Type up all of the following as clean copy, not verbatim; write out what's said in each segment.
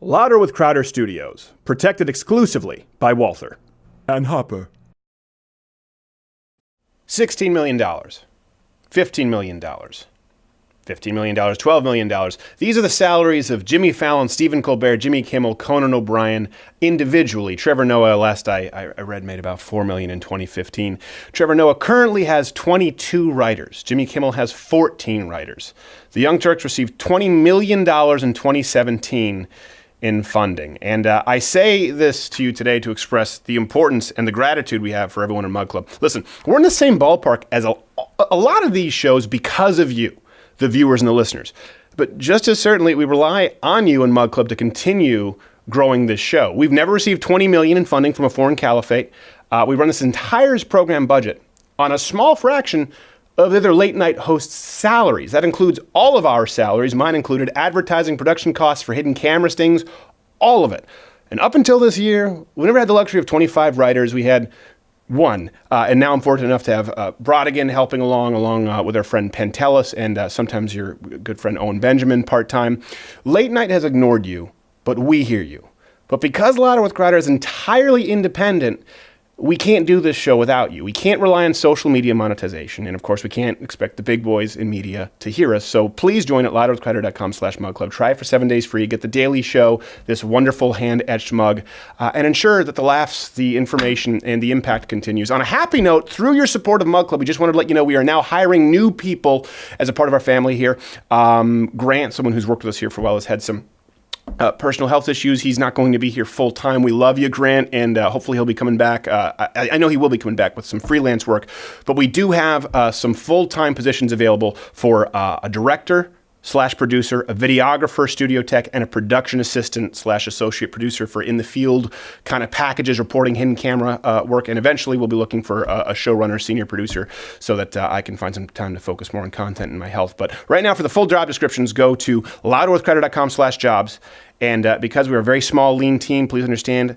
Louder with Crowder Studios, protected exclusively by Walther. And Hopper. $16 million, $15 million, $15 million, $12 million. These are the salaries of Jimmy Fallon, Stephen Colbert, Jimmy Kimmel, Conan O'Brien individually. Trevor Noah, last I read, made about $4 million in 2015. Trevor Noah currently has 22 writers. Jimmy Kimmel has 14 writers. The Young Turks received $20 million in 2017 in funding. And I say this to you today to express the importance and the gratitude we have for everyone in Mug Club. Listen, we're in the same ballpark as a lot of these shows because of you, the viewers and the listeners. But just as certainly, we rely on you and Mug Club to continue growing this show. We've never received $20 million in funding from a foreign caliphate. We run this entire program budget on a small fraction of the other late-night hosts' salaries. That includes all of our salaries, mine included, advertising, production costs for hidden camera stings, all of it. And up until this year, we never had the luxury of 25 writers. We had one. And now I'm fortunate enough to have Brodigan helping along with our friend Pentelis and sometimes your good friend Owen Benjamin part-time. Late Night has ignored you, but we hear you. But because Louder with Crowder is entirely independent, we can't do this show without you. We can't rely on social media monetization. And of course, we can't expect the big boys in media to hear us. So please join at louderwithcrowder.com/mugclub. Try it for 7 days free. Get the daily show, this wonderful hand-etched mug, and ensure that the laughs, the information, and the impact continues. On a happy note, through your support of Mug Club, we just wanted to let you know we are now hiring new people as a part of our family here. Grant, someone who's worked with us here for a while, has had some personal health issues. He's not going to be here full time. We love you, Grant, and hopefully he'll be coming back. I know he will be coming back with some freelance work, but we do have some full-time positions available for a director / producer, a videographer, studio tech, and a production assistant / associate producer for in the field kind of packages, reporting, hidden camera work. And eventually we'll be looking for a showrunner, senior producer, so that I can find some time to focus more on content and my health. But right now, for the full job descriptions, go to louderwithcrowder.com/jobs. And because we're a very small, lean team, please understand,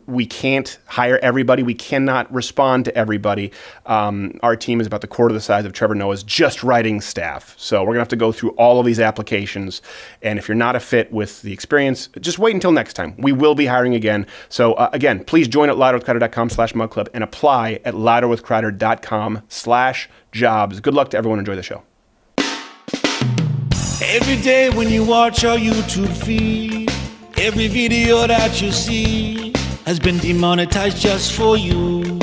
we can't hire everybody. We cannot respond to everybody. Our team is about the quarter the size of Trevor Noah's just writing staff. So we're going to have to go through all of these applications. And if you're not a fit with the experience, just wait until next time. We will be hiring again. So again, please join at louderwithcrowder.com/mugclub and apply at louderwithcrowder.com/jobs. Good luck to everyone. Enjoy the show. Every day when you watch our YouTube feed, every video that you see has been demonetized just for you.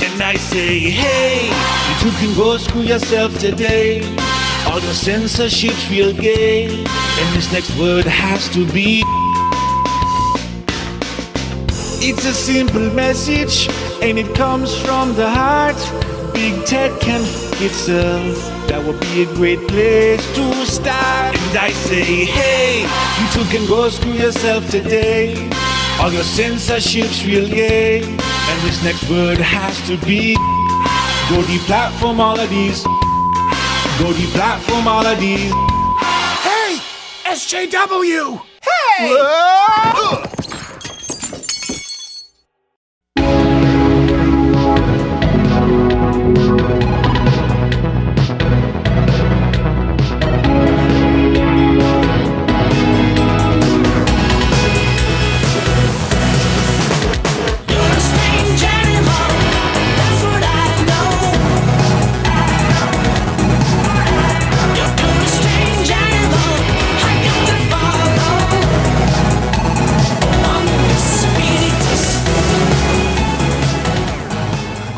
And I say, hey, you two can go screw yourself today. All your censorship's real gay, and this next word has to be. It's a simple message, and it comes from the heart. Big tech can f*** itself. That would be a great place to start. And I say, hey, you two can go screw yourself today. All your censorship's real gay, and this next word has to be. Go deplatform all of these. Go deplatform all of these. Hey, SJW! Hey!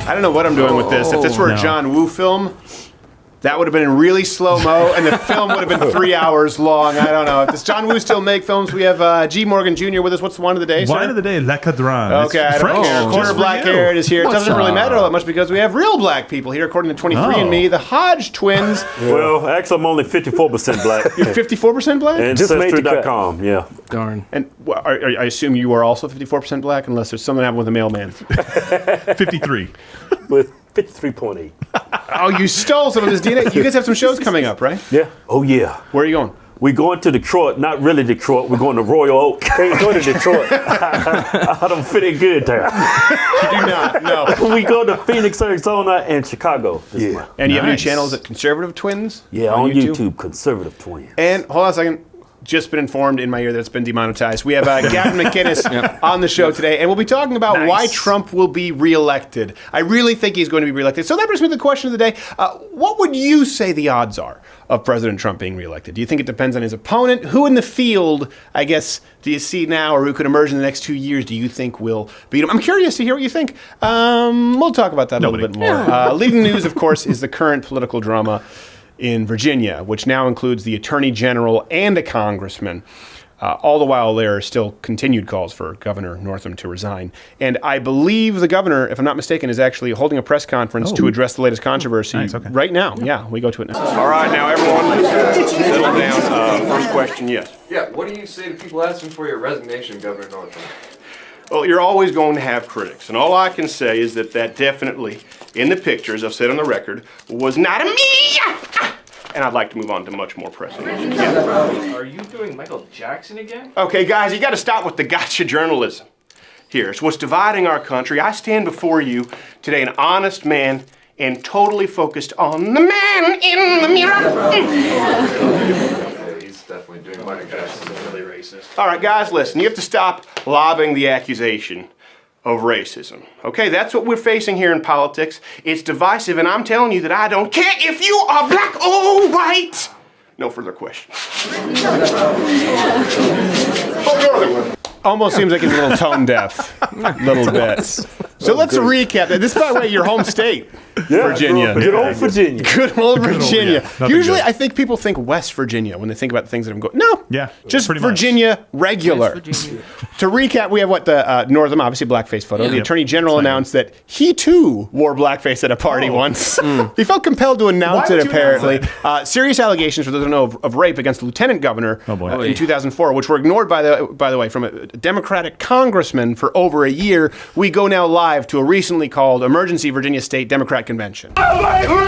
I don't know what I'm doing with this. If this were a John Woo film, that would have been in really slow-mo, and the film would have been 3 hours long. I don't know. Does John Woo still make films? We have G. Morgan Jr. with us. What's the wine of the day, sir? Wine of the day, Le Cadran. Okay, I don't care. Quarter black-haired is here. It doesn't really matter all that much because we have real black people here, according to 23andMe, the Hodgetwins. Well, actually, I'm only 54% black. You're 54% black? Ancestry.com, yeah. Darn. And I assume you are also 54% black, unless there's something happened with a mailman. 53. With 53.8. Oh, you stole some of his DNA. You guys have some shows coming up, right? Yeah. Oh, yeah. Where are you going? We're going to Detroit. Not really Detroit. We're going to Royal Oak. Can't go to Detroit. I don't fit in good there. You do not, no. We go to Phoenix, Arizona, and Chicago. And you have new channels at Conservative Twins? Yeah, on YouTube, Conservative Twins. And hold on a second. just been informed in my ear that it's been demonetized. We have Gavin McInnes on the show today, and we'll be talking about why Trump will be reelected. I really think he's going to be reelected. So that brings me to the question of the day. What would you say the odds are of President Trump being reelected? Do you think it depends on his opponent? Who in the field, I guess, do you see now, or who could emerge in the next 2 years, do you think will beat him? I'm curious to hear what you think. We'll talk about that a little bit more. Leading the news, of course, is the current political drama in Virginia, which now includes the attorney general and a congressman. All the while, there are still continued calls for Governor Northam to resign. And I believe the governor, if I'm not mistaken, is actually holding a press conference to address the latest controversy right now. Yeah, we go to it now. All right, now everyone, settle down. First question, yes. Yeah, what do you say to people asking for your resignation, Governor Northam? Well, you're always going to have critics. And all I can say is that definitely, in the pictures, I've said on the record, was not a me. And I'd like to move on to much more pressing issues. Are you doing Michael Jackson again? Okay, guys, you got to stop with the gotcha journalism. Here, it's what's dividing our country. I stand before you today, an honest man, and totally focused on the man in the mirror. Yeah, he's definitely doing Michael Jackson. Really racist. All right, guys, listen. You have to stop lobbing the accusation of racism. Okay, that's what we're facing here in politics. It's divisive, and I'm telling you that I don't care if you are black or white. No further questions. Almost seems like he's a little tone deaf. A little bit. So let's recap that. This is, by the way, your home state, Virginia. Good old Virginia. Good old Virginia. Usually, good. I think people think West Virginia when they think about the things that I'm going. No. Yeah. Just pretty much. Virginia regular. To recap, we have the Northam, obviously blackface photo. The Attorney General announced that he too wore blackface at a party once. He felt compelled to announce it, apparently. Serious allegations, for those who don't know, of rape against the lieutenant governor in 2004, which were ignored, by the way, from a Democratic congressman for over a year. We go now live to a recently called Emergency Virginia State Democrat Convention. Dumpster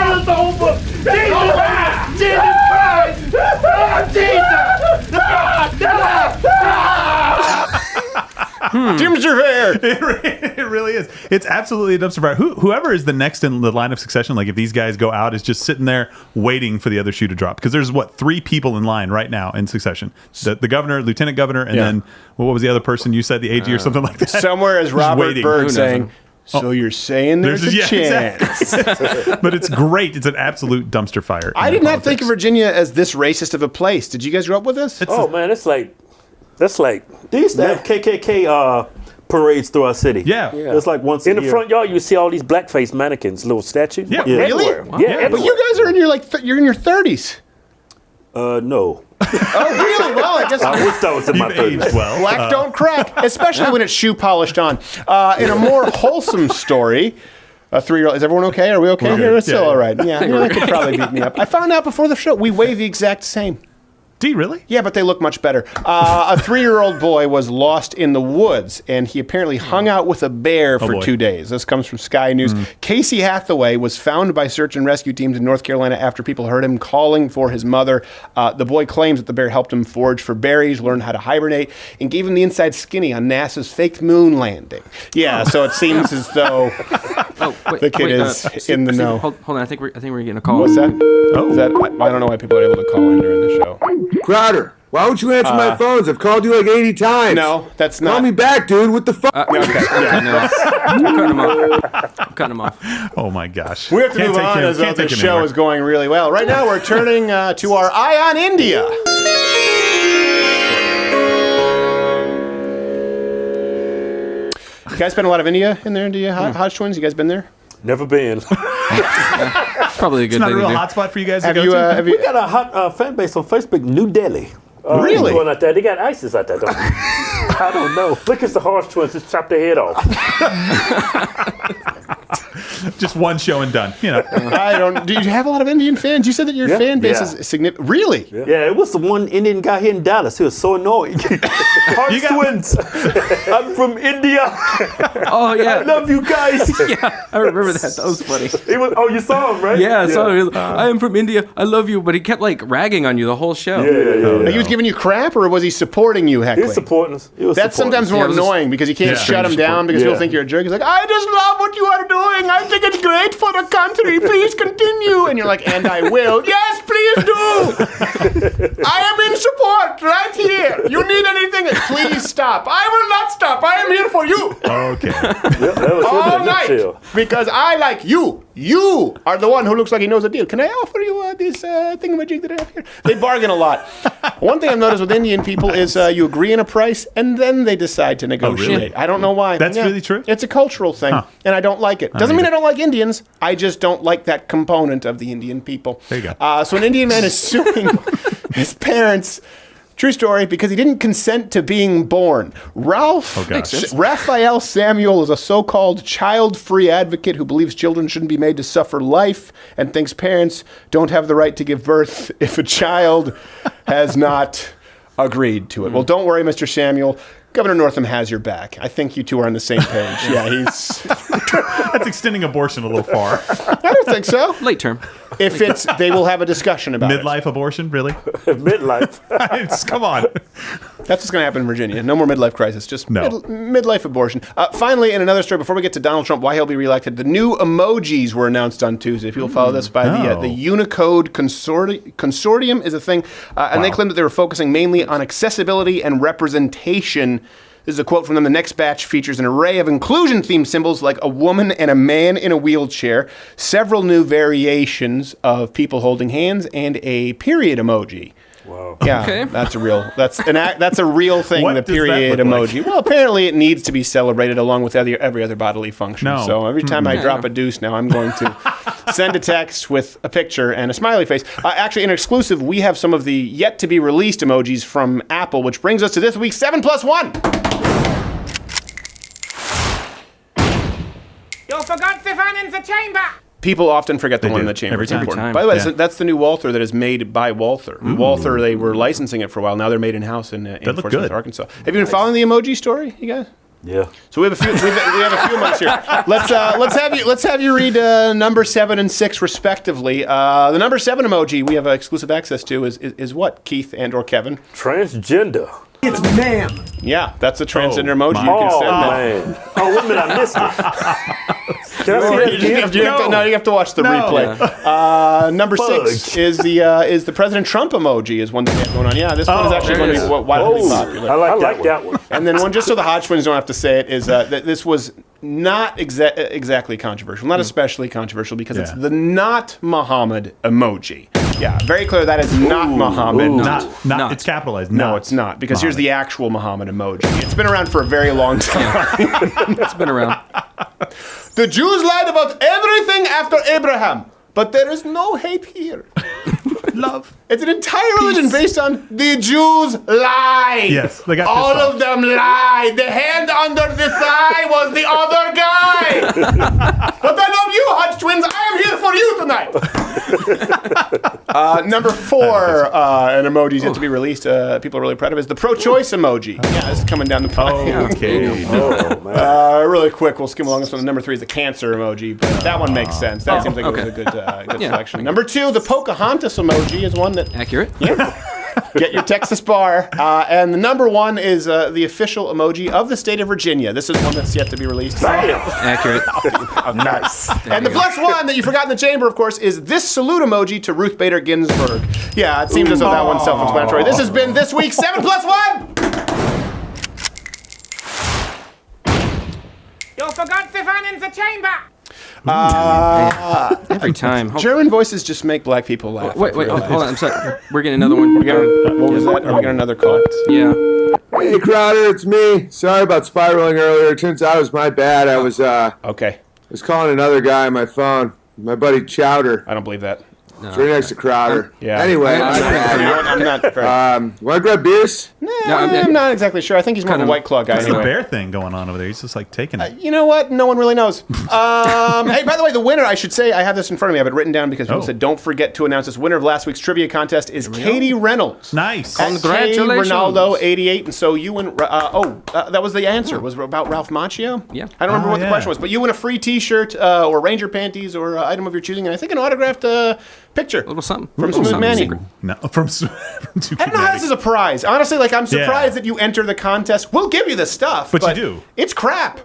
fire! It really is. It's absolutely a dumpster fire. Whoever is the next in the line of succession, like if these guys go out, is just sitting there waiting for the other shoe to drop. Because there's, 3 people in line right now in succession. The governor, lieutenant governor, and then, what was the other person you said, the AG or something like that? Somewhere is Robert Byrd saying, so you're saying there's a chance. Exactly. But it's great. It's an absolute dumpster fire. I did not think of Virginia as this racist of a place. Did you guys grow up with this? Man, that's like they used to have KKK parades through our city. Yeah. It's like once in the front yard you see all these blackface mannequins, little statues. Yeah, really? Everywhere. Yeah, but you guys are in your your 30s. No. Oh, really? Well, I guess I wish I was in my 30s. Aged well. Black don't crack, especially when it's shoe polished on. In a more wholesome story, a 3-year-old. Is everyone okay? Are we okay here? It's still all right. Yeah, that could probably beat me up. I found out before the show we weigh the exact same. Do you really? Yeah, but they look much better. A 3-year-old boy was lost in the woods, and he apparently hung out with a bear for 2 days. This comes from Sky News. Casey Hathaway was found by search and rescue teams in North Carolina after people heard him calling for his mother. The boy claims that the bear helped him forage for berries, learn how to hibernate, and gave him the inside skinny on NASA's faked moon landing. Yeah, so it seems as though the kid is in the know. Hold on, I think we're getting a call. What's that? I don't know why people are able to call in during the show. Crowder, why would you answer my phones? I've called you like 80 times. No, that's not. Call me back, dude. What the fuck? Okay. Yeah, no. I'm cutting him off. Oh my gosh. We have to move on as though the show is going really well. Right now, we're turning to our eye on India. You guys spend a lot of India in there, India Hodgetwins? You guys been there? Never been. Probably a good It's not thing a real to do. hotspot for you guys to Have go you? to? Have We you? got a hot fan base on Facebook, New Delhi. Really? Going out there. They got ISIS out there, don't they? I don't know. Look, it's the Hodgetwins. Just chop their head off. Just one show and done. You know. I don't. Do you have a lot of Indian fans? You said that your fan base is significant. Really? Yeah, it was the one Indian guy here in Dallas. He was so annoying. Hodgetwins. I'm from India. Oh yeah, I love you guys. yeah, I remember that. That was funny. You saw him, right? Yeah, I saw him. I am from India. I love you, but he kept like ragging on you the whole show. Yeah. He was giving you crap, or was he supporting you heckling? He's supporting us. That's sometimes more Yeah, it was annoying because you can't shut him down because people think you're a jerk. He's like, I just love what you are doing. I think it great for the country. Please continue. And you're like, and I will. Yes, please do. I am in support right here. You need anything? Please stop. I will not stop. I am here for you. Okay. That was All in a night. nutshell. Because I like you. You are the one who looks like he knows a deal. Can I offer you this thingamajig that I have here? They bargain a lot. One thing I've noticed with Indian people is you agree on a price and then they decide to negotiate. really? I don't know why. That's really true? It's a cultural thing, and I don't like it. Doesn't mean I don't like Indians. I just don't like that component of the Indian people. There you go. So an Indian man is suing his parents. True story, because he didn't consent to being born. Raphael Samuel is a so-called child-free advocate who believes children shouldn't be made to suffer life and thinks parents don't have the right to give birth if a child has not agreed to it. Well, don't worry, Mr. Samuel. Governor Northam has your back. I think you two are on the same page. Yeah, he's... That's extending abortion a little far. I don't think so. Late term. If it's... They will have a discussion about it. Midlife abortion, really? Midlife. Come on. That's what's going to happen in Virginia. No more midlife crisis, just No. midlife abortion. Finally, in another story, before we get to Donald Trump, why he'll be reelected, the new emojis were announced on Tuesday. People follow this by the Unicode Consortium is a thing, and they claim that they were focusing mainly on accessibility and representation. This is a quote from them. The next batch features an array of inclusion-themed symbols like a woman and a man in a wheelchair, several new variations of people holding hands, and a period emoji. Wow. Yeah, Okay. that's a real thing. What The does that period look like? emoji. Well, apparently it needs to be celebrated along with every other bodily function. No. So every time I drop a deuce now, I'm going to send a text with a picture and a smiley face. Actually, in exclusive, we have some of the yet to be released emojis from Apple, which brings us to this week's 7+1. You forgot the fan in the chamber! People often forget the They one in do. the chamber. Every It's time. important. Every time. By the way, Yeah. that's the new Walther that is made by Walther. Walther, they were licensing it for a while. Now they're made in-house in look Fort Smith, good. Arkansas. Have you been following the emoji story, you guys? Yeah. So we have a few. We have a few months here. Let's have you read number 7 and 6 respectively. The number 7 emoji we have exclusive access to is what, Keith and or Kevin? Transgender. It's man. Yeah, that's a transgender Oh, emoji. You can Oh, send that. man. Oh, wait a minute. I missed it. Can I see that again? You have to watch the replay. Number 6 Fudge. is the President Trump emoji is one that we have going on. Yeah, this one is actually going to be wildly Oh, popular. I like that one. And then one, just so the Hodgetwins don't have to say it, is that this was not exactly controversial, not especially controversial, because it's the not Muhammad emoji. Yeah, very clear that is not Muhammad. Not. It's capitalized. No, not it's not, because here's Muhammad. the actual Muhammad emoji. It's been around for a very long time. It's been around. The Jews lied about everything after Abraham, but there is no hate here. Love. It's an entire religion based on the Jews lied. Yes, they got all pissed off. of them lied. The hand under the thigh was the other guy. But I love you, Hodgetwins. I am here for you tonight. Number 4, an emoji yet to be released. People are really proud of is the pro-choice emoji. Yeah, this is coming down the pipe. Okay. Oh, man. Really quick, we'll skim along this one. Number 3 is the cancer emoji, but that one makes sense. That seems like it was a good selection. Number 2, the Pocahontas emoji is one that Accurate. get your Texas bar. And the number 1 is the official emoji of the state of Virginia. This is one that's yet to be released. Accurate. Nice. And the +1 that you forgot in the chamber, of course, is this salute emoji to Ruth Bader Ginsburg. Yeah, it seems as though that one's self-explanatory. This has been this week's 7+1. You forgot the fan in the chamber! Every time. German voices just make black people laugh. Wait, hold on. I'm sorry. We're getting another one. What was that? Are we getting another call? Yeah. Hey, Crowder, it's me. Sorry about spiraling earlier. Turns out it was my bad. I was Okay, calling another guy on my phone. My buddy Chowder. I don't believe that. It's right next to Crowder. Yeah. Anyway, I'm not very... want to grab beers? I'm not exactly sure. I think he's more of a White Claw guy What's the anyway. bear thing going on over there? He's just like taking it. You know what? No one really knows. Hey, by the way, the winner, I should say, I have this in front of me. I have it written down because people said, don't forget to announce this. Winner of last week's trivia contest is Katie Reynolds. Nice. At Congratulations. Ronaldo 88. And so you win. That was the answer. Was it about Ralph Macchio? Yeah. I don't remember what the yeah. question was, but you win a free T-shirt or Ranger panties or item of your choosing, and I think an autographed picture. A little something. From Little Smooth something Manny. secret. No, from Two I don't know how this is a prize. Honestly, like, I'm surprised Yeah. that you enter the contest. We'll give you the stuff. But you do. It's crap.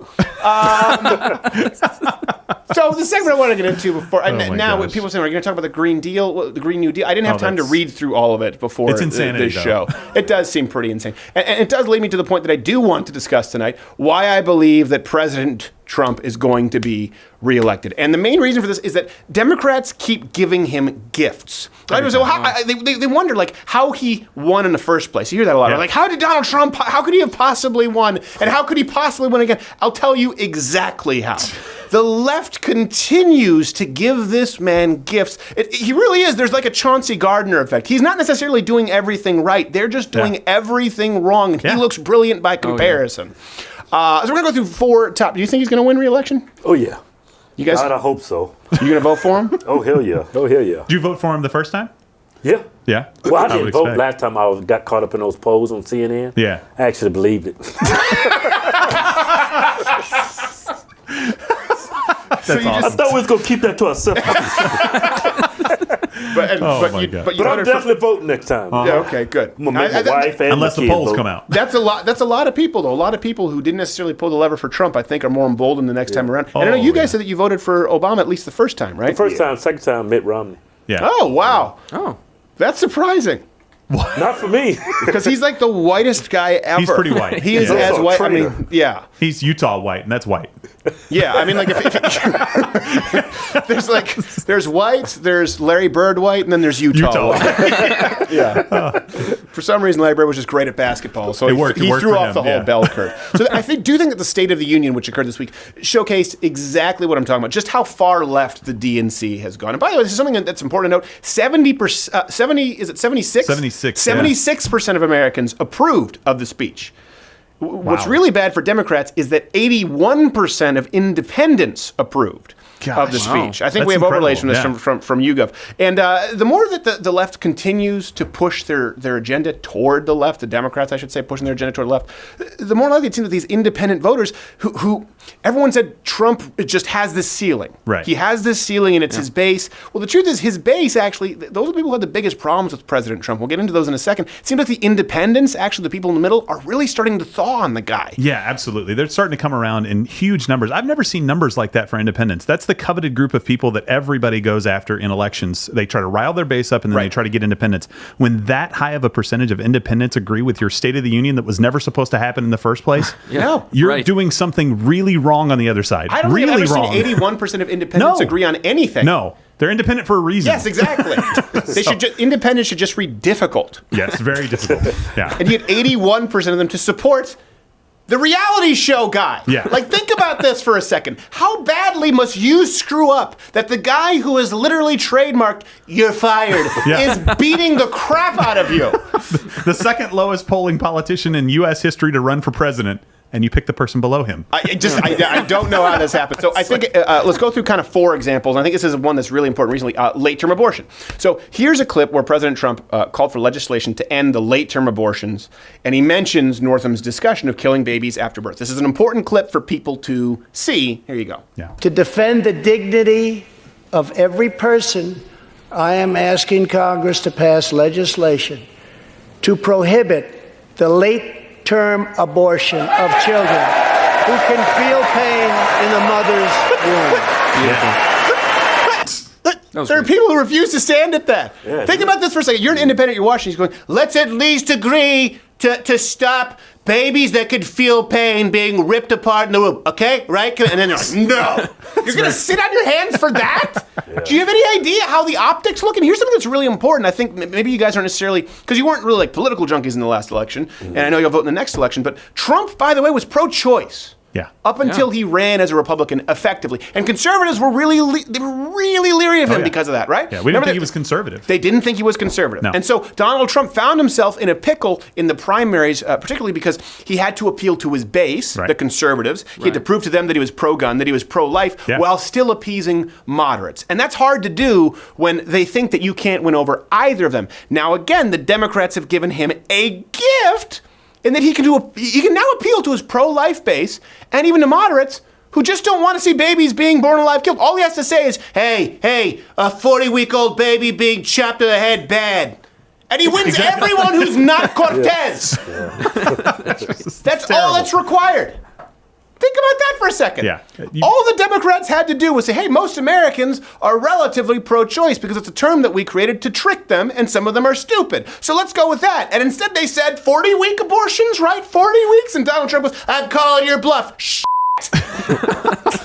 So the segment I want to get into before, Oh my now gosh. people saying, are you going to talk about the Green Deal, the Green New Deal? I didn't have time to that's- read through all of it before It's insanity, this though. show. It does seem pretty insane. And it does lead me to the point that I do want to discuss tonight, why I believe that President Trump is going to be reelected. And the main reason for this is that Democrats keep giving him gifts. Right? So they wonder, like, how he won in the first place. You hear that a lot. Yeah. Like, how did Donald Trump, how could he have possibly won? And how could he possibly win again? I'll tell you exactly how. The left continues to give this man gifts. He really is. There's like a Chauncey Gardner effect. He's not necessarily doing everything right. They're just doing everything wrong. And he looks brilliant by comparison. So we're going to go through 4 top. Do you think he's going to win re-election? Oh, yeah. You guys, God, I hope so. you going to vote for him? Oh, hell yeah. Oh, hell yeah. Did you vote for him the first time? Yeah. Yeah. Well, I would didn't vote expect. last time got caught up in those polls on CNN. Yeah. I actually believed it. That's you awesome. I thought we was going to keep that to ourselves. But Oh, but my you God. but you But I'm voted for. definitely voting next time. Yeah, okay, good. I'm going to make my wife and Unless my the kids polls vote. come out. That's a lot. That's a lot of people, though. A lot of people who didn't necessarily pull the lever for Trump, I think, are more emboldened the next time around. And I know you guys said that you voted for Obama at least the first time, right? First time, second time, Mitt Romney. Yeah. Oh wow, Oh. that's surprising. Not for me. Because he's like the whitest guy ever. He's pretty white. He is Yeah. as Also a white. I mean, traitor. yeah, He's Utah white, and that's white. yeah. I mean, like if there's white, there's Larry Bird white, and then there's Utah white. Yeah. For some reason, Larry Bird was just great at basketball, so It he worked threw for off him, the whole yeah. bell curve. So I do think that the State of the Union, which occurred this week, showcased exactly what I'm talking about. Just how far left the DNC has gone. And by the way, this is something that's important to note. 70%, 76? 76, yeah. 76% of Americans approved of the speech. What's Wow. really bad for Democrats is that 81% of independents approved of the Gosh. speech. I think That's we have overlays from this incredible, from YouGov. And the more that the left continues to push their agenda toward the left, the Democrats, I should say, pushing their agenda toward the left, the more likely it seems that these independent voters who everyone said Trump just has this ceiling. Right. He has this ceiling and it's his base. Well, the truth is his base, actually, those are the people who had the biggest problems with President Trump. We'll get into those in a second. It seems like the independents, actually the people in the middle, are really starting to thaw on the guy. Yeah, absolutely. They're starting to come around in huge numbers. I've never seen numbers like that for independents. That's the coveted group of people that everybody goes after in elections. They try to rile their base up and then they try to get independents. When that high of a percentage of independents agree with your State of the Union that was never supposed to happen in the first place, No. you're Right. doing something really wrong on the other side. I don't really think I've ever wrong. seen 81% of independents No. agree on anything. No, they're independent for a reason. Yes, exactly. Independents should just read difficult. Yes, very difficult. Yeah. And you get 81% of them to support the reality show guy. Yeah. Like, think about this for a second. How badly must you screw up that the guy who is literally trademarked, "You're fired," Yeah. is beating the crap out of you? The second lowest polling politician in U.S. history to run for president, and you pick the person below him. I don't know how this happened. So I think let's go through kind of 4 examples. I think this is one that's really important recently. Late-term abortion. So here's a clip where President Trump called for legislation to end the late-term abortions, and he mentions Northam's discussion of killing babies after birth. This is an important clip for people to see. Here you go. Yeah. To defend the dignity of every person, I am asking Congress to pass legislation to prohibit the late-term abortion of children who can feel pain in the mother's womb. There are people who refuse to stand at that. Think about this for a second. You're an independent, you're watching, he's going, let's at least agree to stop babies that could feel pain being ripped apart in the womb, okay? Right? And then they're like, no. You're going to sit on your hands for that? Do you have any idea how the optics look? And here's something that's really important. I think maybe you guys aren't necessarily, because you weren't really like political junkies in the last election, and I know you'll vote in the next election, but Trump, by the way, was pro-choice. Yeah. Up until he ran as a Republican effectively. And conservatives were really leery of him because of that, right? Yeah, we didn't think he was conservative. They didn't think he was conservative. No. And so Donald Trump found himself in a pickle in the primaries, particularly because he had to appeal to his base, the conservatives. He had to prove to them that he was pro-gun, that he was pro-life, while still appeasing moderates. And that's hard to do when they think that you can't win over either of them. Now, again, the Democrats have given him a gift in that he can now appeal to his pro-life base and even to moderates who just don't want to see babies being born alive killed. All he has to say is, hey, a 40-week-old baby being chopped to the head, bad. And he wins everyone who's not Cortez. That's all that's required. Think about that for a second. Yeah. All the Democrats had to do was say, hey, most Americans are relatively pro-choice because it's a term that we created to trick them, and some of them are stupid. So let's go with that. And instead they said 40-week abortions, right? 40 weeks? And Donald Trump was, I'm calling your bluff.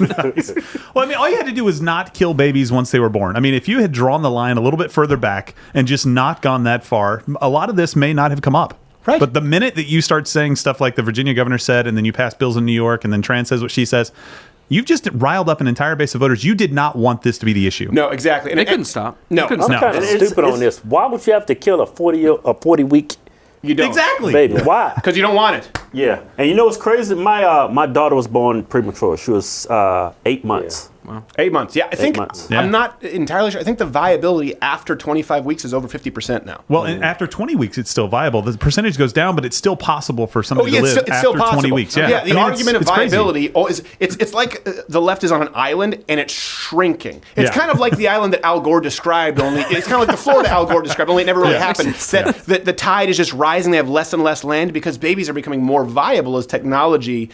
Nice. Well, I mean, all you had to do was not kill babies once they were born. I mean, if you had drawn the line a little bit further back and just not gone that far, a lot of this may not have come up. Right. But the minute that you start saying stuff like the Virginia governor said, and then you pass bills in New York, and then Tran says what she says, you've just riled up an entire base of voters. You did not want this to be the issue. No, exactly. They couldn't stop. No. They couldn't I'm stop. kind of stupid on this. Why would you have to kill a 40-week You don't. Exactly. baby? Why? Because you don't want it. Yeah. And you know what's crazy? My daughter was born premature. She was 8 months. 8 months. Yeah, I think months. Yeah. I'm not entirely sure. I think the viability after 25 weeks is over 50% now. Well, and after 20 weeks, it's still viable. The percentage goes down, but it's still possible for somebody to live it's still after possible. 20 weeks. Yeah, the I mean, argument of it's crazy. viability is it's like the left is on an island and it's shrinking. It's Yeah. kind of like the island that Al Gore described. Only it's kind of like the Florida Al Gore described. Only it never really Yeah. happened. That the tide is just rising. They have less and less land because babies are becoming more viable as technology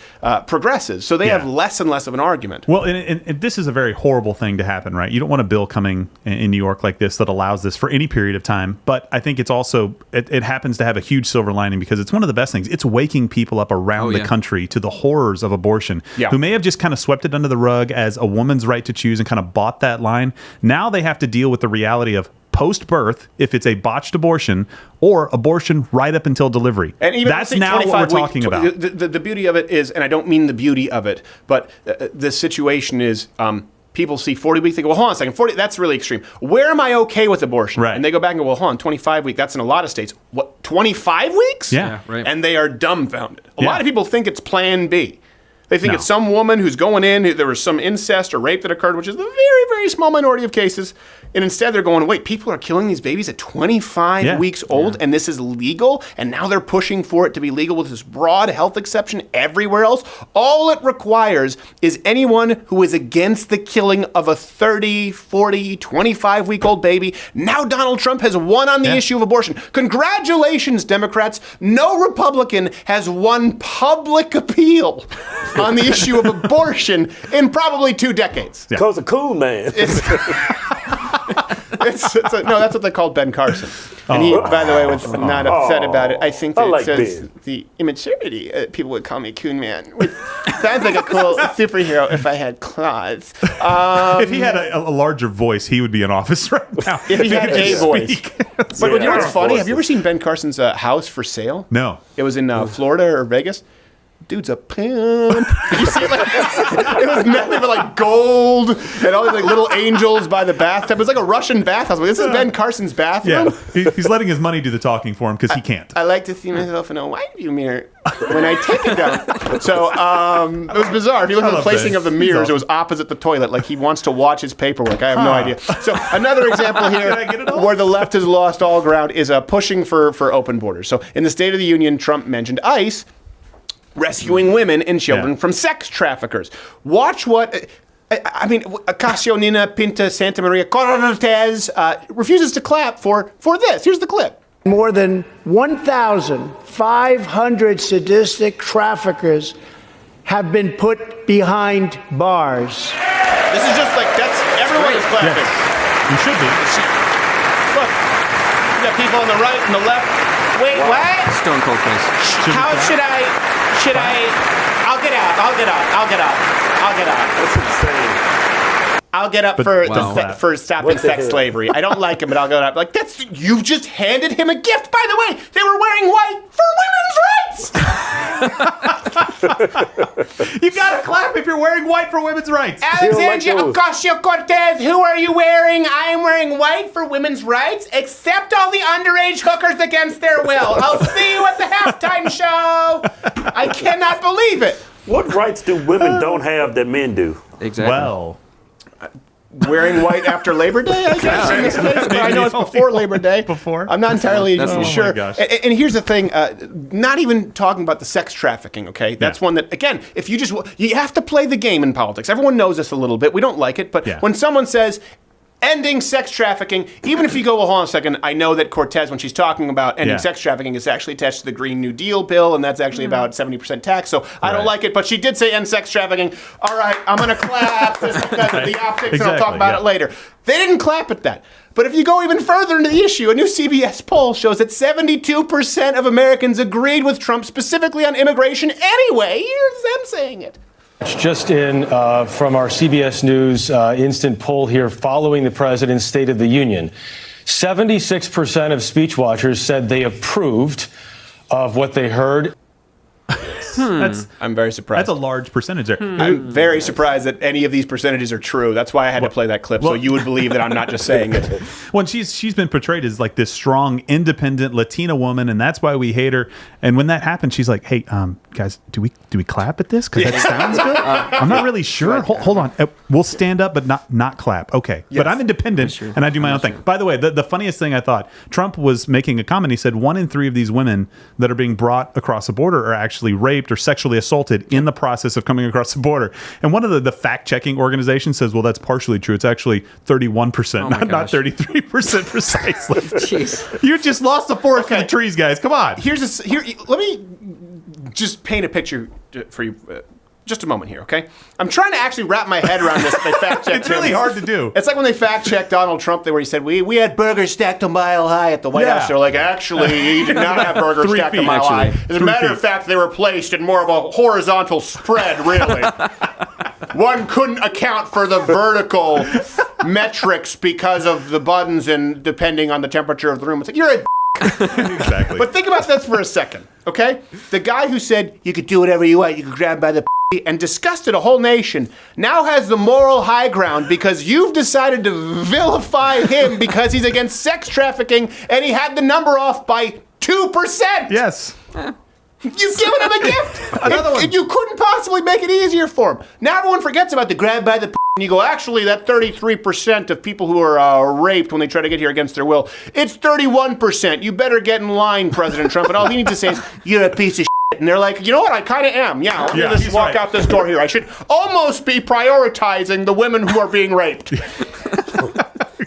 progresses. So they Yeah. have less and less of an argument. Well, and this is a very horrible thing to happen, right? You don't want a bill coming in New York like this that allows this for any period of time. But I think it's also, it happens to have a huge silver lining because it's one of the best things. It's waking people up around the country to the horrors of abortion, who may have just kind of swept it under the rug as a woman's right to choose and kind of bought that line. Now they have to deal with the reality of post-birth, if it's a botched abortion, or abortion right up until delivery. And even that's now what we're talking about. The beauty of it is, and I don't mean the beauty of it, but the situation is people see 40 weeks, they go, well, hold on a second, 40, that's really extreme. Where am I okay with abortion? Right. And they go back and go, well, hold on, 25 weeks, that's in a lot of states. What, 25 weeks? Yeah. Right. And they are dumbfounded. A Yeah. lot of people think it's Plan B. They think No. it's some woman who's going in, there was some incest or rape that occurred, which is the very, very small minority of cases. And instead they're going, wait, people are killing these babies at 25 weeks old, and this is legal? And now they're pushing for it to be legal with this broad health exception everywhere else? All it requires is anyone who is against the killing of a 30, 40, 25-week-old baby. Now Donald Trump has won on the issue of abortion. Congratulations, Democrats. No Republican has won public appeal on the issue of abortion in probably 2 decades. Because a cool man. No, that's what they called Ben Carson. And he, by the way, was not upset about it. I think that I like it says Ben. the immaturity. People would call me Coon Man. Which sounds like a cool superhero if I had claws. If he had a larger voice, he would be in office right now. If he had could a just voice. speak. But you know what's funny? Have you ever seen Ben Carson's house for sale? No. It was in Florida or Vegas. Dude's a pimp. You see, like, it was nothing but like gold and all these like little angels by the bathtub. It was like a Russian bathhouse. Like, this is Ben Carson's bathroom. Yeah, he's letting his money do the talking for him because he can't. I like to see myself in a wide view mirror when I take it down. So it was bizarre. If you look at the love placing Ben. of the mirrors, it was opposite the toilet. Like he wants to watch his paperwork. I have no idea. So another example here Did I get it all? where the left has lost all ground is pushing for open borders. So in the State of the Union, Trump mentioned ICE rescuing women and children from sex traffickers. Watch what... I mean, Ocasio Nina Pinta Santa Maria Cortez refuses to clap for this. Here's the clip. More than 1,500 sadistic traffickers have been put behind bars. This is just like, that's, everyone is clapping. Yes. You should be. Look, you got people on the right and the left. Wait, what? Stone cold face. How should I, I'll get out. That's insane. I'll get up But- for wow. for stopping What the sex hell? slavery. I don't like him, but I'll go up. Like, you've just handed him a gift. By the way, they were wearing white for women's rights. You gotta clap if you're wearing white for women's rights. Alexandria those. Ocasio-Cortez, who are you wearing? I am wearing white for women's rights. Accept all the underage hookers against their will. I'll see you at the halftime show. I cannot believe it. What rights do women don't have that men do? Exactly. Well, Wearing white after Labor Day, I guess, in this case, but I know it's before Labor Day. Before? I'm not entirely That's- oh sure. my gosh. And here's the thing, not even talking about the sex trafficking, okay? That's one that, again, if you have to play the game in politics. Everyone knows this a little bit. We don't like it, but Yeah. when someone says, ending sex trafficking. Even if you go, well, hold on a second, I know that Cortez, when she's talking about ending sex trafficking, is actually attached to the Green New Deal bill, and that's actually about 70% tax, so I don't like it. But she did say end sex trafficking. All right, I'm going to clap just because of the optics, and I'll talk about it later. They didn't clap at that. But if you go even further into the issue, a new CBS poll shows that 72% of Americans agreed with Trump specifically on immigration anyway. Here's them saying it. Just in from our CBS News instant poll here following the president's State of the Union. 76% of speech watchers said they approved of what they heard. I'm very surprised. That's a large percentage there. I'm very surprised that any of these percentages are true. That's why I had to play that clip, so you would believe that I'm not just saying it. Well, she's been portrayed as like this strong, independent Latina woman, and that's why we hate her. And when that happens, she's like, "Hey, guys, do we clap at this? Because that sounds good. I'm not really sure. Hold on, we'll stand up, but not clap. Okay, but I'm independent and I do my own thing. By the way, the funniest thing I thought, Trump was making a comment. He said 1 in 3 of these women that are being brought across the border are actually raped or sexually assaulted in the process of coming across the border. And one of the fact-checking organizations says, well, that's partially true. It's actually 31%, not 33% precisely. Jeez. You just lost the forest in the trees, guys. Come on. Let me just paint a picture for you. Just a moment here, okay? I'm trying to actually wrap my head around this. They fact checked It's really hard to do. It's like when they fact checked Donald Trump, where he said we had burgers stacked a mile high at the White House. They're like, actually, he did not have burgers stacked a mile high. As a matter of fact, they were placed in more of a horizontal spread, really. One couldn't account for the vertical metrics because of the buttons and depending on the temperature of the room. It's like, you're a Exactly. But think about this for a second, okay? The guy who said you could do whatever you want, you could grab by the and disgusted a whole nation, now has the moral high ground because you've decided to vilify him because he's against sex trafficking and he had the number off by 2%. Yes. You've given him a gift. Another one. You couldn't possibly make it easier for him. Now everyone forgets about the grab by the and you go, actually, that 33% of people who are raped when they try to get here against their will, it's 31%. You better get in line, President Trump. And all he needs to say is, you're a piece of shit. And they're like, you know what? I kind of am. Yeah, let me just walk out this door here. I should almost be prioritizing the women who are being raped.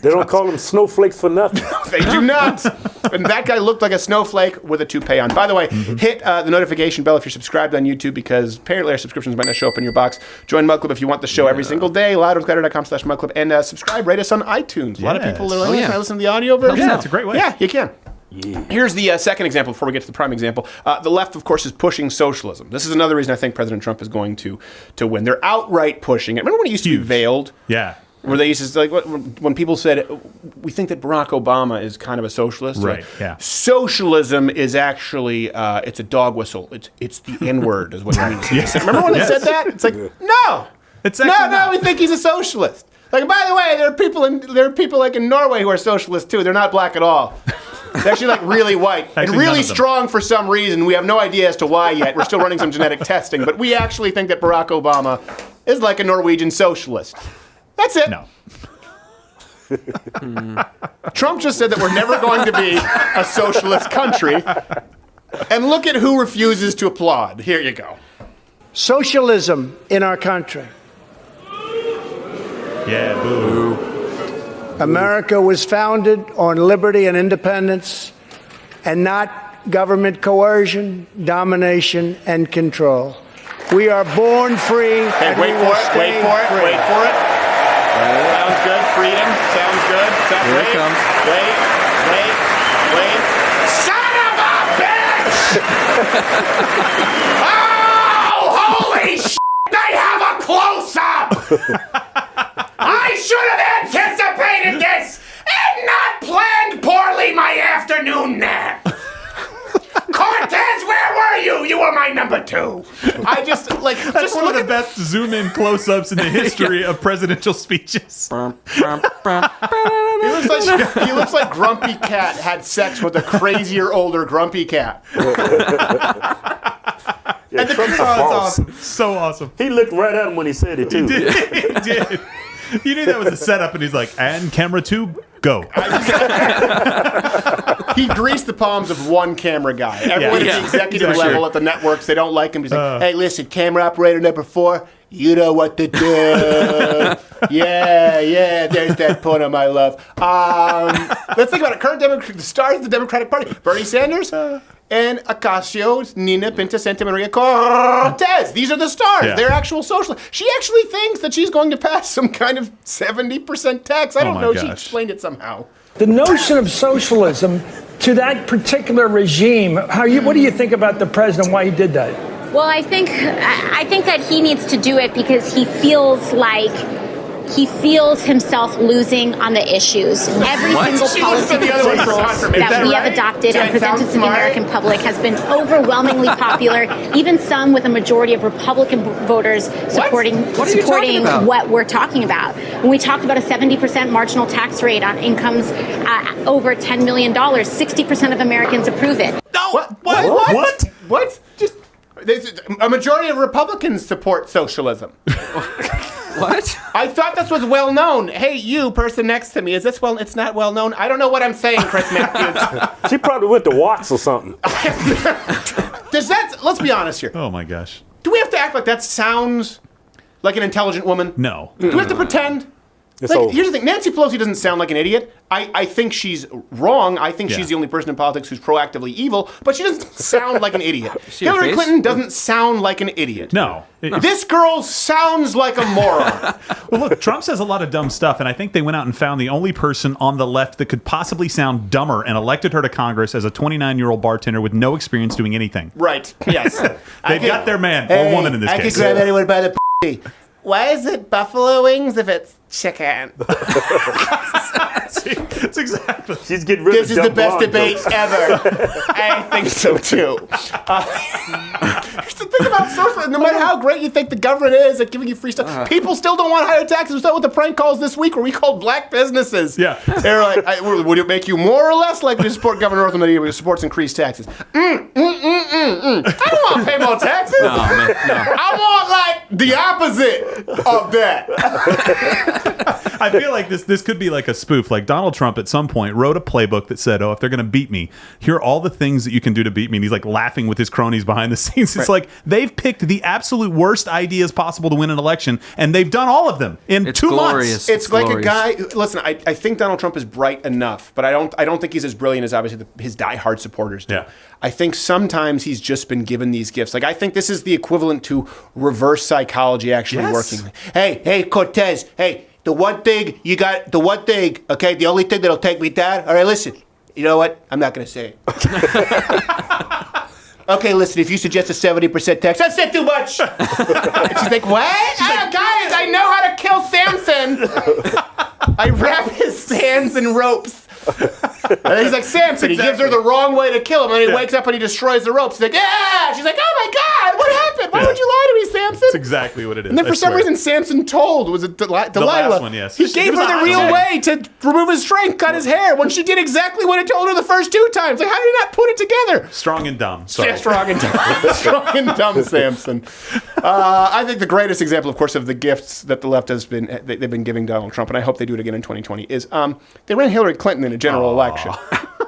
They don't call them snowflakes for nothing. They do not. And that guy looked like a snowflake with a toupee on. By the way, hit the notification bell if you're subscribed on YouTube because apparently our subscriptions might not show up in your box. Join Mug Club if you want the show every single day. Loudwithclatter.com/Mug Club. And subscribe, rate us on iTunes. A lot of people are like, can I listen to the audio version? Yeah, it's a great way. Yeah, you can. Yeah. Here's the second example before we get to the prime example. The left, of course, is pushing socialism. This is another reason I think President Trump is going to win. They're outright pushing it. Remember when it used to be veiled? Yeah. Where they used to, like, when people said, we think that Barack Obama is kind of a socialist. Right, like, yeah. Socialism is actually, it's a dog whistle. It's the N-word is what it means. Yes. Remember when they said that? It's like, no. It's no, we think he's a socialist. Like, by the way, there are people like in Norway who are socialists too. They're not black at all. They're actually like really white and really strong for some reason. We have no idea as to why yet. We're still running some genetic testing, but we actually think that Barack Obama is like a Norwegian socialist. That's it. No. Trump just said that we're never going to be a socialist country. And look at who refuses to applaud. Here you go. Socialism in our country. Yeah, boo. America was founded on liberty and independence and not government coercion, domination, and control. We are born free. Okay, and wait we for will it. stay Wait for it. free. Wait for it. Sounds good. Freedom. Sounds good. Here it comes. Wait. Son of a bitch! Oh, holy shit! They have a close-up! I should have anticipated this and not planned poorly my afternoon nap. Cortez, where were you? You were my number 2. I just like That's one of the best zoom-in close-ups in the history of presidential speeches. He looks like Grumpy Cat had sex with a crazier, older Grumpy Cat. Yeah, And the Trump's a crowd's boss. awesome. So awesome. He looked right at him when he said it, too. He did. You knew that was a setup, and he's like, and camera 2, go. He greased the palms of one camera guy. Everyone at the executive level at the networks, they don't like him. He's like, hey, listen, camera operator number 4, You know what to do. Yeah, there's that point of my love. Let's think about it. Current the stars of the Democratic Party. Bernie Sanders and Ocasio, Nina Pinta Santa Maria Cortez. These are the stars. Yeah. They're actual socialists. She actually thinks that she's going to pass some kind of 70% tax. I don't know. She explained it somehow. The notion of socialism to that particular regime, what do you think about the president, why he did that? Well, I think that he needs to do it because he feels himself losing on the issues. Every single policy proposal that we have adopted and presented to the American public has been overwhelmingly popular. Even some with a majority of Republican voters supporting what we're talking about. When we talk about a 70% marginal tax rate on incomes over $10 million, 60% of Americans approve it. No. What? Just a majority of Republicans support socialism. What? I thought this was well known. Hey, you person next to me, is this well? It's not well known. I don't know what I'm saying, Chris Matthews. She probably went to Watts or something. Let's be honest here. Oh my gosh. Do we have to act like that sounds like an intelligent woman? No. Do we have to pretend? Here's the thing. Nancy Pelosi doesn't sound like an idiot. I think she's wrong. I think she's the only person in politics who's proactively evil, but she doesn't sound like an idiot. Hillary Clinton doesn't sound like an idiot. No. This girl sounds like a moron. Well, look, Trump says a lot of dumb stuff, and I think they went out and found the only person on the left that could possibly sound dumber and elected her to Congress as a 29-year-old bartender with no experience doing anything. Right. Yes. They've got their man, or woman in this case. I could grab anyone by the p***. Why is it buffalo wings if it's chicken? See, that's exactly. She's getting rid of This is the best debate ever. I think so too. Here's the thing about socialism. No matter how great you think the government is at giving you free stuff, people still don't want higher taxes. We started with the prank calls this week where we called black businesses. Yeah. They're like, would it make you more or less likely to support Governor Northam than he supports increased taxes? I don't want to pay more taxes. No, man, no. I want like the opposite of that. I feel like this could be like a spoof. Like Donald Trump at some point wrote a playbook that said, if they're going to beat me, here are all the things that you can do to beat me. And he's like laughing with his cronies behind the scenes. It's like they've picked the absolute worst ideas possible to win an election, and they've done all of them in 2 months. It's like glorious. A guy. Listen, I think Donald Trump is bright enough, but I don't think he's as brilliant as obviously his diehard supporters do. Yeah. I think sometimes he's just been given these gifts. Like I think this is the equivalent to reverse psychology actually working. Hey, Cortez. Hey. The one thing, okay? The only thing that'll take me down. All right, listen. You know what? I'm not going to say it. Okay, listen, if you suggest a 70% tax, that's not too much. And she's like, what? Guys, I know how to kill Samson. I wrap his hands in ropes. And he's like, Samson. He gives her the wrong way to kill him. And he wakes up and he destroys the ropes. He's like, yeah. She's like, oh my God, what happened? Why would you lie to me, Samson? That's exactly what it is. And then for some reason, Samson was it Delilah? The last one, yes. He gave her the real way to remove his strength, cut his hair, when she did exactly what it told her the first 2 times. Like, how did you not put it together? Strong and dumb. Sorry. Yeah, strong and dumb. Strong and dumb, Samson. I think the greatest example, of course, of the gifts that the left they've been giving Donald Trump, and I hope they do it again in 2020, is they ran Hillary Clinton in a general election.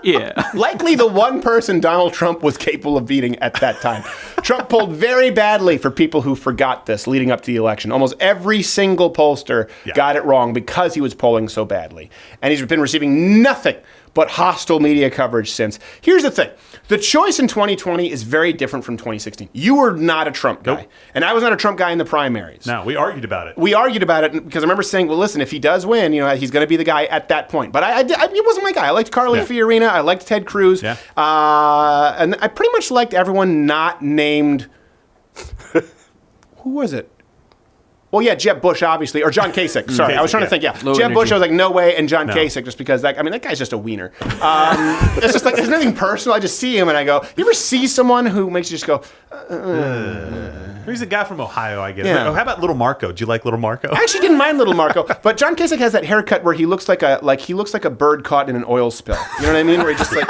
Yeah. Likely the one person Donald Trump was capable of beating at that time. Trump polled very badly for people who forgot this leading up to the election. Almost every single pollster got it wrong because he was polling so badly. And he's been receiving nothing but hostile media coverage since. Here's the thing. The choice in 2020 is very different from 2016. You were not a Trump guy. Nope. And I was not a Trump guy in the primaries. No, we argued about it. We argued about it because I remember saying, well, listen, if he does win, he's going to be the guy at that point. But he wasn't my guy. I liked Carly Fiorina. I liked Ted Cruz. Yeah. And I pretty much liked everyone not named... Who was it? Well, yeah, Jeb Bush, obviously, or John Kasich. Sorry, I was trying to think. Yeah, Jeb Bush. I was like, no way, and John Kasich, just because that guy's just a wiener. It's just like there's nothing personal. I just see him and I go. You ever see someone who makes you just go? He's a guy from Ohio, I guess. Yeah. Oh, how about Little Marco? Do you like Little Marco? I actually didn't mind Little Marco, but John Kasich has that haircut where he looks like a bird caught in an oil spill. You know what I mean? Where he just like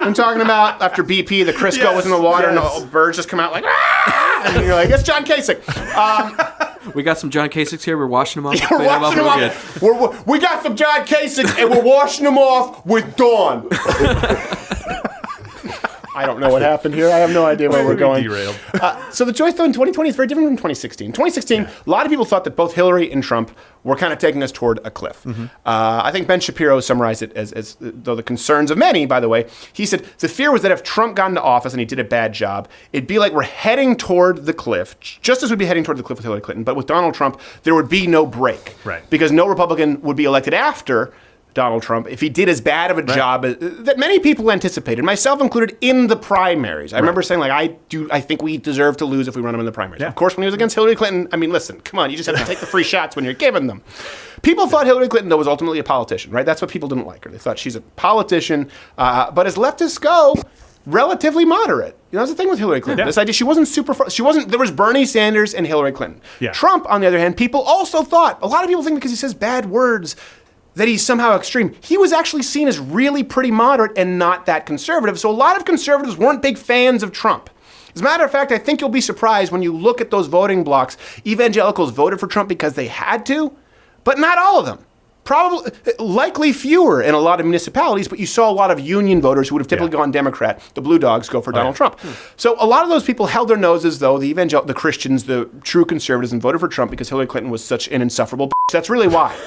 I'm talking about after BP, the Crisco was in the water and the birds just come out like, ah! And you're like, it's John Kasich. We got some John Kasichs here. We're washing them off. We're washing them off. We got some John Kasich, and we're washing them off with Dawn. I don't know what happened here. I have no idea where we're going. Derailed. So the choice, though, in 2020 is very different from 2016. 2016, a lot of people thought that both Hillary and Trump were kind of taking us toward a cliff. I think Ben Shapiro summarized it as though the concerns of many, by the way, he said the fear was that if Trump got into office and he did a bad job, it'd be like we're heading toward the cliff, just as we'd be heading toward the cliff with Hillary Clinton. But with Donald Trump, there would be no break. Right. Because no Republican would be elected after Donald Trump if he did as bad of a job that many people anticipated, myself included, in the primaries. I remember saying, like, I think we deserve to lose if we run him in the primaries. Yeah. Of course, when he was against Hillary Clinton, I mean, listen, come on, you just have to take the free shots when you're given them. People thought Hillary Clinton, though, was ultimately a politician, right? That's what people didn't like her. They thought she's a politician, but as leftists go, relatively moderate. You know, that's the thing with Hillary Clinton. This idea, she wasn't there was Bernie Sanders and Hillary Clinton. Yeah. Trump, on the other hand, people also thought, a lot of people think because he says bad words, that he's somehow extreme. He was actually seen as really pretty moderate and not that conservative. So a lot of conservatives weren't big fans of Trump. As a matter of fact, I think you'll be surprised when you look at those voting blocks. Evangelicals voted for Trump because they had to, but not all of them. Probably, likely fewer in a lot of municipalities, but you saw a lot of union voters who would have typically gone Democrat. The Blue Dogs go for Donald Trump. So a lot of those people held their noses, though, the Christians, the true conservatives, and voted for Trump because Hillary Clinton was such an insufferable bitch. That's really why.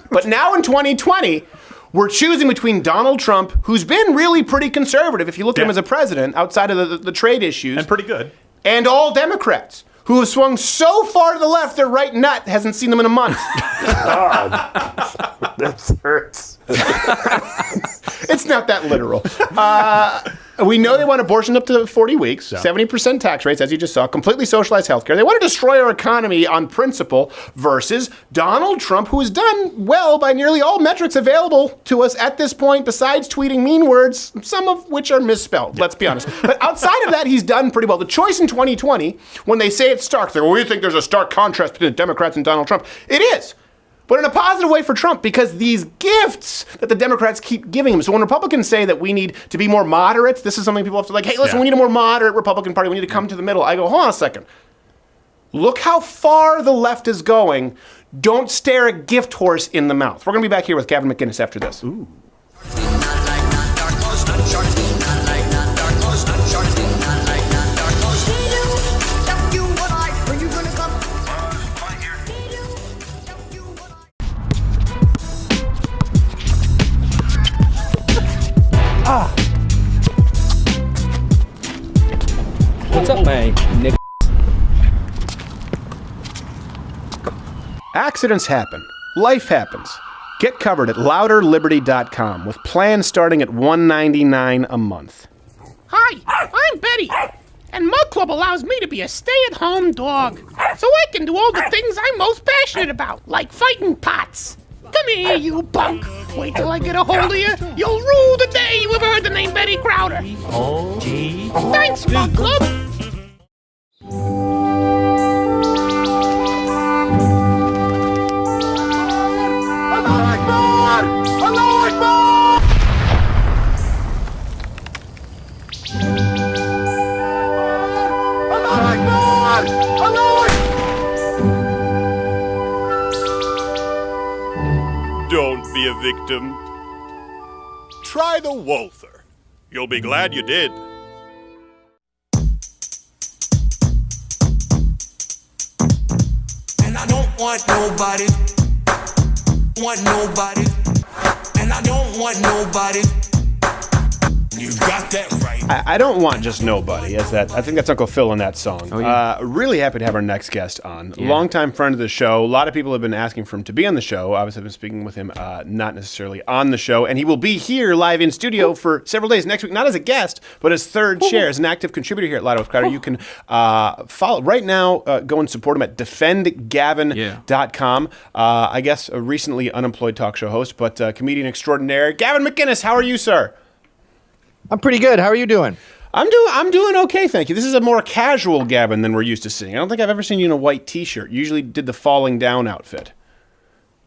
But now in 2020, we're choosing between Donald Trump, who's been really pretty conservative, if you look at him as a president, outside of the trade issues. And pretty good. And all Democrats, who have swung so far to the left, their right nut hasn't seen them in a month. God, that hurts. It's not that literal. We know they want abortion up to 40 weeks, 70% tax rates, as you just saw, completely socialized healthcare. They want to destroy our economy on principle versus Donald Trump, who has done well by nearly all metrics available to us at this point, besides tweeting mean words, some of which are misspelled, let's be honest. But outside of that, he's done pretty well. The choice in 2020, when they say it's stark, they go, we think there's a stark contrast between the Democrats and Donald Trump. It is. But in a positive way for Trump, because these gifts that the Democrats keep giving him. So when Republicans say that we need to be more moderate, this is something people have to hey, listen, we need a more moderate Republican Party. We need to come to the middle. I go, hold on a second. Look how far the left is going. Don't stare a gift horse in the mouth. We're going to be back here with Gavin McInnes after this. Ooh. What's up, my Nick? Accidents happen. Life happens. Get covered at louderliberty.com with plans starting at $199 a month. Hi, I'm Betty, and my club allows me to be a stay-at-home dog, so I can do all the things I'm most passionate about, like fighting pots. Come here, you punk. Wait till I get a hold of you. You'll rue the day you ever heard the name Betty Crowder. Oh, gee. Thanks, my club. Don't be a victim. Try the Walther. You'll be glad you did. And I don't want nobody. And I don't want nobody. You got that right. I don't want just nobody. I think that's Uncle Phil in that song. Oh, yeah. Really happy to have our next guest on. Yeah. Longtime friend of the show. A lot of people have been asking for him to be on the show. Obviously, I've been speaking with him, not necessarily on the show. And he will be here live in studio for several days next week, not as a guest, but as third chair, as an active contributor here at Loud with Crowder. You can follow right now. Go and support him at defendgavin.com. I guess a recently unemployed talk show host, but comedian extraordinaire. Gavin McInnes, how are you, sir? I'm pretty good. How are you doing? I'm doing okay, thank you. This is a more casual Gavin than we're used to seeing. I don't think I've ever seen you in a white T-shirt. You usually did the falling down outfit.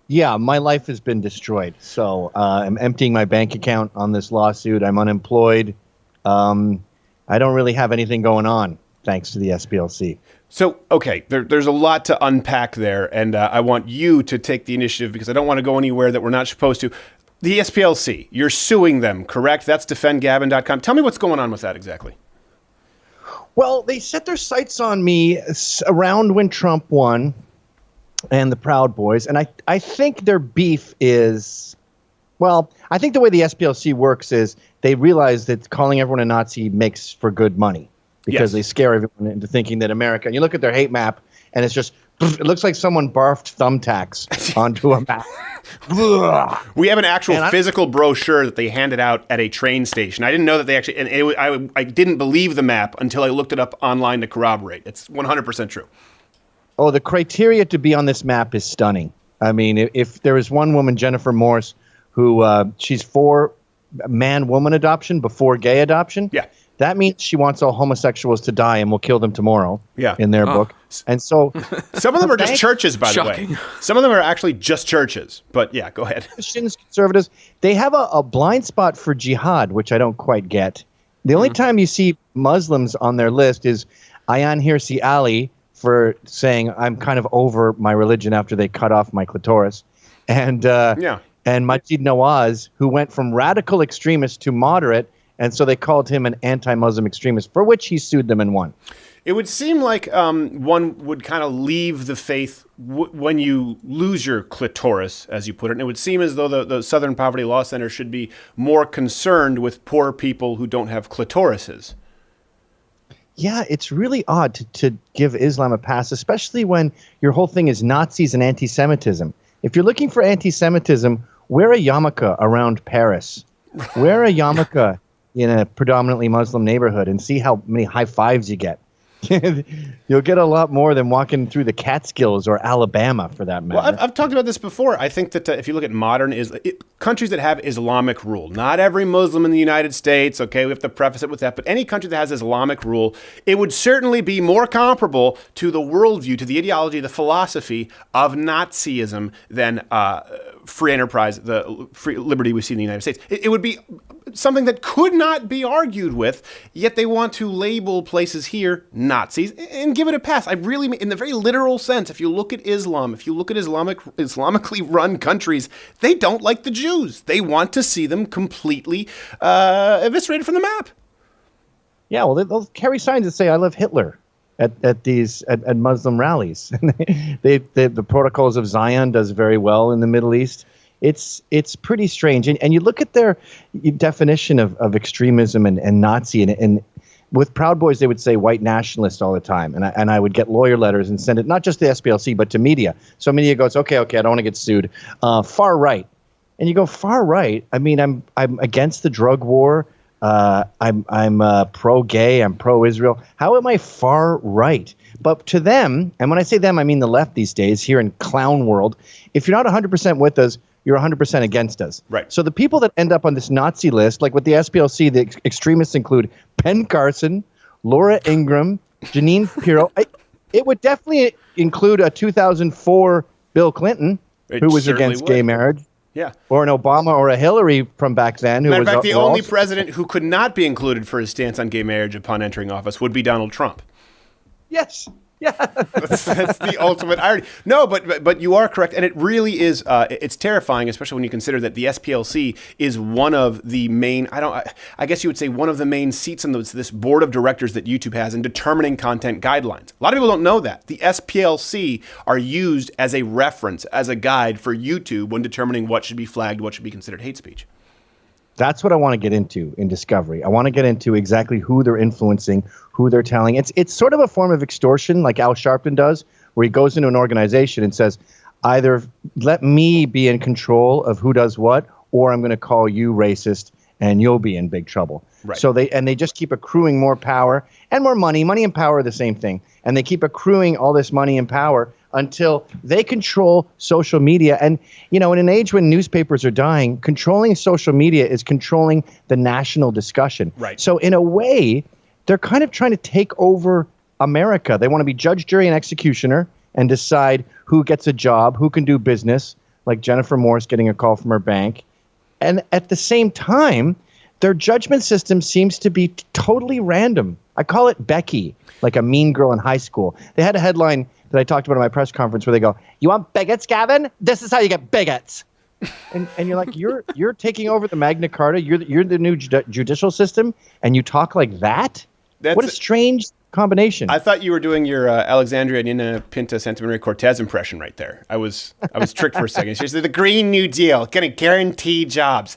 Yeah, my life has been destroyed. So I'm emptying my bank account on this lawsuit. I'm unemployed. I don't really have anything going on, thanks to the SPLC. So, okay, there's a lot to unpack there, and I want you to take the initiative because I don't want to go anywhere that we're not supposed to. The SPLC, you're suing them, correct? That's defendgavin.com. Tell me what's going on with that exactly. Well, they set their sights on me around when Trump won and the Proud Boys. And I think their beef is, well, I think the way the SPLC works is they realize that calling everyone a Nazi makes for good money because they scare everyone into thinking that America, and you look at their hate map and it's just, it looks like someone barfed thumbtacks onto a map. We have an actual physical brochure that they handed out at a train station. I didn't know that they actually, and I didn't believe the map until I looked it up online to corroborate. It's 100% true. Oh, the criteria to be on this map is stunning. I mean, if there is one woman, Jennifer Morse, who she's for man-woman adoption before gay adoption. Yeah. That means she wants all homosexuals to die and will kill them tomorrow. Yeah. In their book. And so some of them are just churches, by the way. Some of them are actually just churches. But yeah, go ahead. Christians, conservatives, they have a blind spot for jihad, which I don't quite get. The only time you see Muslims on their list is Ayaan Hirsi Ali for saying I'm kind of over my religion after they cut off my clitoris. And Majid Nawaz, who went from radical extremist to moderate, and so they called him an anti-Muslim extremist, for which he sued them and won. It would seem like one would kind of leave the faith when you lose your clitoris, as you put it. And it would seem as though the Southern Poverty Law Center should be more concerned with poor people who don't have clitorises. Yeah, it's really odd to give Islam a pass, especially when your whole thing is Nazis and anti-Semitism. If you're looking for anti-Semitism, wear a yarmulke around Paris. Wear a yarmulke in a predominantly Muslim neighborhood and see how many high fives you get. You'll get a lot more than walking through the Catskills or Alabama, for that matter. Well, I've talked about this before. I think that if you look at modern countries that have Islamic rule, not every Muslim in the United States, okay, we have to preface it with that, but any country that has Islamic rule, it would certainly be more comparable to the worldview, to the ideology, the philosophy of Nazism than free enterprise, the free liberty we see in the United States. It would be something that could not be argued with, yet they want to label places here Nazis and give it a pass. I really mean, in the very literal sense, if you look at Islam, if you look at Islamically run countries, they don't like the Jews. They want to see them completely eviscerated from the map. Yeah, well, they'll carry signs that say, I love Hitler at Muslim rallies. The Protocols of Zion does very well in the Middle East. It's pretty strange. And you look at their definition of extremism and Nazi, and with Proud Boys, they would say white nationalist all the time. And I would get lawyer letters and send it, not just to the SPLC, but to media. So media goes, okay, I don't want to get sued. Far right. And you go, far right? I mean, I'm against the drug war. I'm pro-gay. I'm pro-Israel. How am I far right? But to them, and when I say them, I mean the left these days, here in clown world, if you're not 100% with us, you're 100% against us. Right. So the people that end up on this Nazi list, like with the SPLC, the extremists include Ben Carson, Laura Ingraham, Janine Pirro. It would definitely include a 2004 Bill Clinton, who was against gay marriage. Yeah. Or an Obama or a Hillary from back then. Matter of fact, the only president who could not be included for his stance on gay marriage upon entering office would be Donald Trump. Yes. Yeah. that's the ultimate irony. No, but you are correct, and it really is. It's terrifying, especially when you consider that the SPLC is one of the main. I guess you would say one of the main seats in this board of directors that YouTube has in determining content guidelines. A lot of people don't know that the SPLC are used as a reference, as a guide for YouTube when determining what should be flagged, what should be considered hate speech. That's what I want to get into in Discovery. I want to get into exactly who they're influencing, who they're telling. It's sort of a form of extortion, like Al Sharpton does, where he goes into an organization and says, either let me be in control of who does what, or I'm going to call you racist and you'll be in big trouble. Right. So they just keep accruing more power and more money. Money and power are the same thing. And they keep accruing all this money and power until they control social media. And, in an age when newspapers are dying, controlling social media is controlling the national discussion. Right. So in a way, they're kind of trying to take over America. They want to be judge, jury, and executioner and decide who gets a job, who can do business, like Jennifer Morse getting a call from her bank. And at the same time, their judgment system seems to be totally random. I call it Becky, like a mean girl in high school. They had a headline that I talked about at my press conference where they go, "You want bigots, Gavin? This is how you get bigots." And you're like, you're taking over the Magna Carta. You're the new judicial system, and you talk like that. What a strange combination. I thought you were doing your Alexandria Nina Pinta Santa Maria Cortez impression right there. I was tricked for a second. She said the Green New Deal going to guarantee jobs.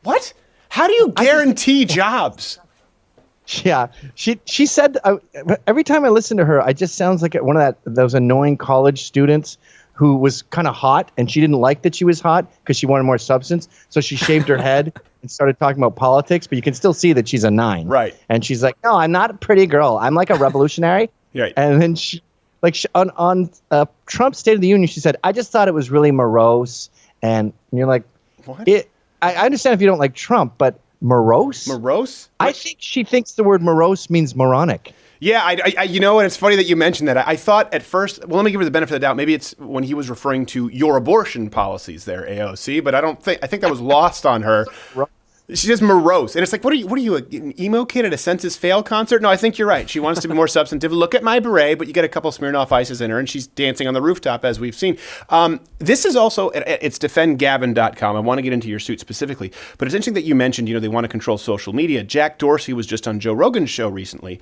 What? How do you guarantee jobs? Yeah, she said every time I listen to her, I just sounds like one of those annoying college students who was kind of hot, and she didn't like that she was hot because she wanted more substance. So she shaved her head and started talking about politics, but you can still see that she's a 9. Right. And she's like, no, I'm not a pretty girl. I'm like a revolutionary. Right. And then on Trump's State of the Union, she said, I just thought it was really morose. And you're like, what? I understand if you don't like Trump, but morose? Morose? I think she thinks the word morose means moronic. Yeah, I you know, and it's funny that you mentioned that. I thought at first, well, let me give her the benefit of the doubt. Maybe it's when he was referring to your abortion policies there, AOC, but I think that was lost on her. She's just morose. And it's like, what are you, an emo kid at a Census Fail concert? No, I think you're right. She wants to be more substantive. Look at my beret, but you get a couple Smirnoff Ices in her, and she's dancing on the rooftop, as we've seen. This is also, it's defendgavin.com. I want to get into your suit specifically, but it's interesting that you mentioned, they want to control social media. Jack Dorsey was just on Joe Rogan's show recently.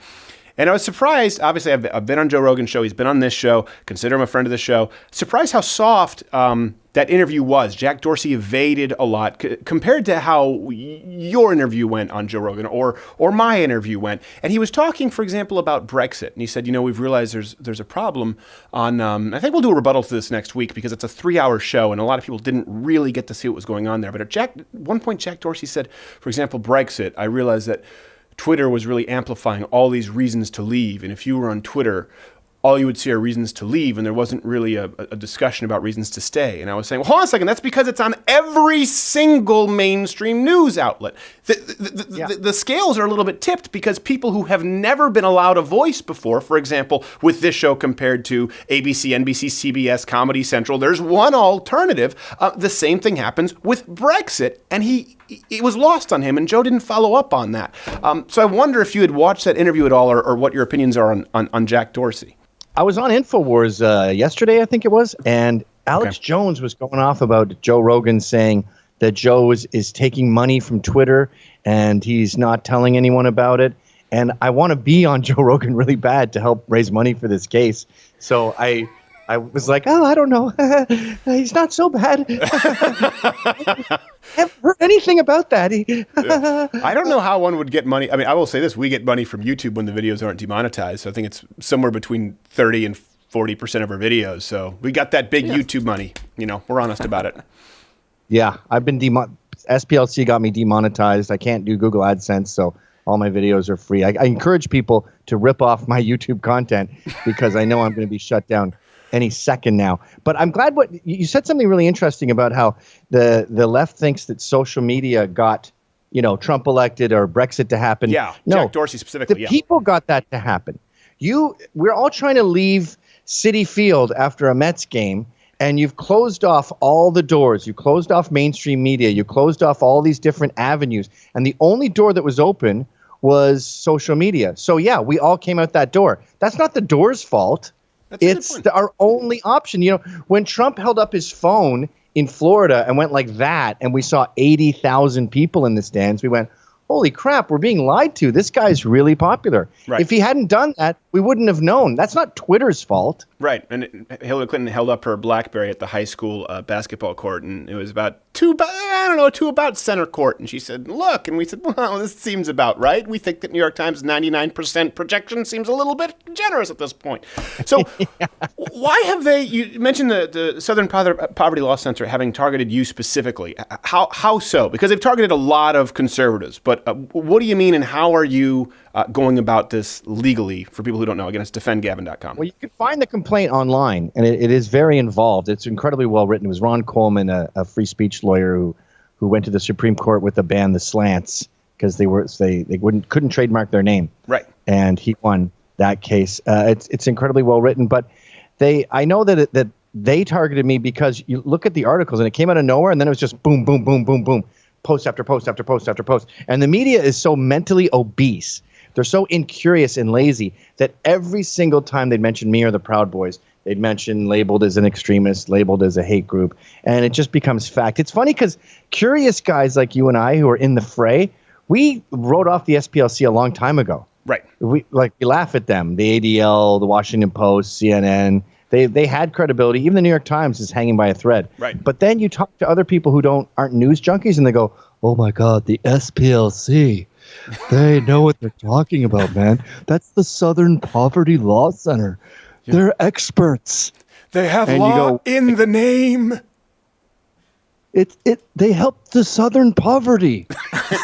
And I was surprised, obviously I've been on Joe Rogan's show, he's been on this show, consider him a friend of the show. Surprised how soft that interview was. Jack Dorsey evaded a lot compared to how your interview went on Joe Rogan or my interview went. And he was talking, for example, about Brexit. And he said, we've realized there's a problem on, I think we'll do a rebuttal to this next week because it's a 3-hour show and a lot of people didn't really get to see what was going on there. But at one point, Jack Dorsey said, for example, Brexit, I realized that Twitter was really amplifying all these reasons to leave. And if you were on Twitter, all you would see are reasons to leave, and there wasn't really a discussion about reasons to stay. And I was saying, well, hold on a second, that's because it's on every single mainstream news outlet. The scales are a little bit tipped because people who have never been allowed a voice before, for example, with this show compared to ABC, NBC, CBS, Comedy Central, there's one alternative. The same thing happens with Brexit, and it was lost on him, and Joe didn't follow up on that. So I wonder if you had watched that interview at all, or what your opinions are on Jack Dorsey. I was on InfoWars yesterday, I think it was, and Alex Jones was going off about Joe Rogan saying that Joe is taking money from Twitter and he's not telling anyone about it. And I want to be on Joe Rogan really bad to help raise money for this case. So I was like, oh, I don't know. He's not so bad. Haven't heard anything about that. I don't know how one would get money. I mean, I will say this. We get money from YouTube when the videos aren't demonetized. So I think it's somewhere between 30 and 40% of our videos. So we got that big YouTube money. We're honest about it. Yeah, I've been SPLC got me demonetized. I can't do Google AdSense, so all my videos are free. I encourage people to rip off my YouTube content because I know I'm going to be shut down any second now. But I'm glad you said something really interesting about how the left thinks that social media got, Trump elected or Brexit to happen. Yeah, no, Jack Dorsey specifically. The people got that to happen. We're all trying to leave Citi Field after a Mets game, and you've closed off all the doors. You closed off mainstream media. You closed off all these different avenues. And the only door that was open was social media. So, yeah, we all came out that door. That's not the door's fault. It's our only option. When Trump held up his phone in Florida and went like that, and we saw 80,000 people in the stands, we went, holy crap, we're being lied to. This guy's really popular. Right. If he hadn't done that, we wouldn't have known. That's not Twitter's fault. Right. And Hillary Clinton held up her BlackBerry at the high school basketball court, and it was about to about center court. And she said, look. And we said, well, this seems about right. We think that New York Times 99% projection seems a little bit generous at this point. So why have you mentioned the Southern Poverty Law Center having targeted you specifically. How so? Because they've targeted a lot of conservatives. But what do you mean, and how are you going about this legally for people who don't know? Again, it's defendgavin.com. Well, you can find the complaint online, and it is very involved. It's incredibly well written. It was Ron Coleman, a free speech lawyer who went to the Supreme Court with the ban the slants because they couldn't trademark their name. Right. And he won that case. It's incredibly well written, but I know that they targeted me because you look at the articles and it came out of nowhere, and then it was just boom, boom, boom, boom, boom, post after post after post after post. And the media is so mentally obese. They're so incurious and lazy that every single time they'd mention me or the Proud Boys, they'd mention labeled as an extremist, labeled as a hate group, and it just becomes fact. It's funny because curious guys like you and I who are in the fray, we wrote off the SPLC a long time ago. Right. We laugh at them. The ADL, the Washington Post, CNN, they had credibility. Even the New York Times is hanging by a thread. Right. But then you talk to other people who aren't news junkies, and they go, "Oh my God, the SPLC. They know what they're talking about, man. That's the Southern Poverty Law Center. Yeah. They're experts. They have law in the name." They help the Southern poverty.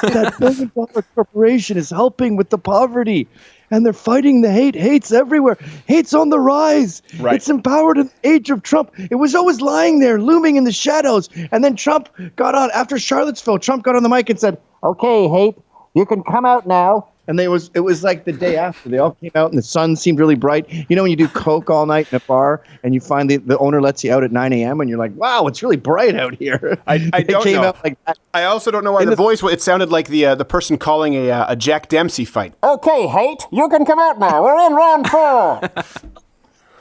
That $1 billion corporation is helping with the poverty, and they're fighting the hate. Hate's everywhere. Hate's on the rise. Right. It's empowered in the age of Trump. It was always lying there, looming in the shadows. And then Trump got on after Charlottesville. Trump got on the mic and said, "Okay, hate, you can come out now." And it was like the day after. They all came out, and the sun seemed really bright. You know when you do coke all night in a bar, and you find the owner lets you out at 9 a.m., and you're like, "Wow, it's really bright out here." I don't came know. Out like that. I also don't know why the voice. It sounded like the person calling a Jack Dempsey fight. "Okay, hate, you can come out now. We're in round 4."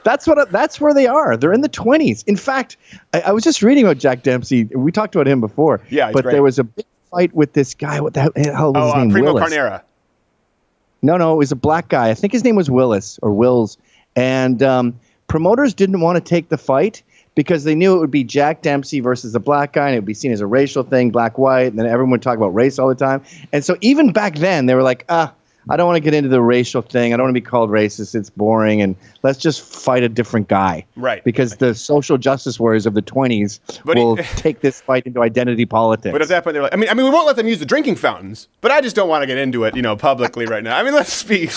That's where they are. They're in the 20s. In fact, I was just reading about Jack Dempsey. We talked about him before. Yeah, but great. There was a big fight with this guy. What the hell was his name? Primo Willis. Carnera. No, it was a black guy. I think his name was Willis or Wills. And promoters didn't want to take the fight because they knew it would be Jack Dempsey versus a black guy, and it would be seen as a racial thing, black-white, and then everyone would talk about race all the time. And so even back then, they were like, I don't want to get into the racial thing. I don't want to be called racist. It's boring. And let's just fight a different guy. Right. Because the social justice warriors of the 20s will take this fight into identity politics. But at that point, they're like, I mean, we won't let them use the drinking fountains, but I just don't want to get into it, publicly right now. I mean, let's be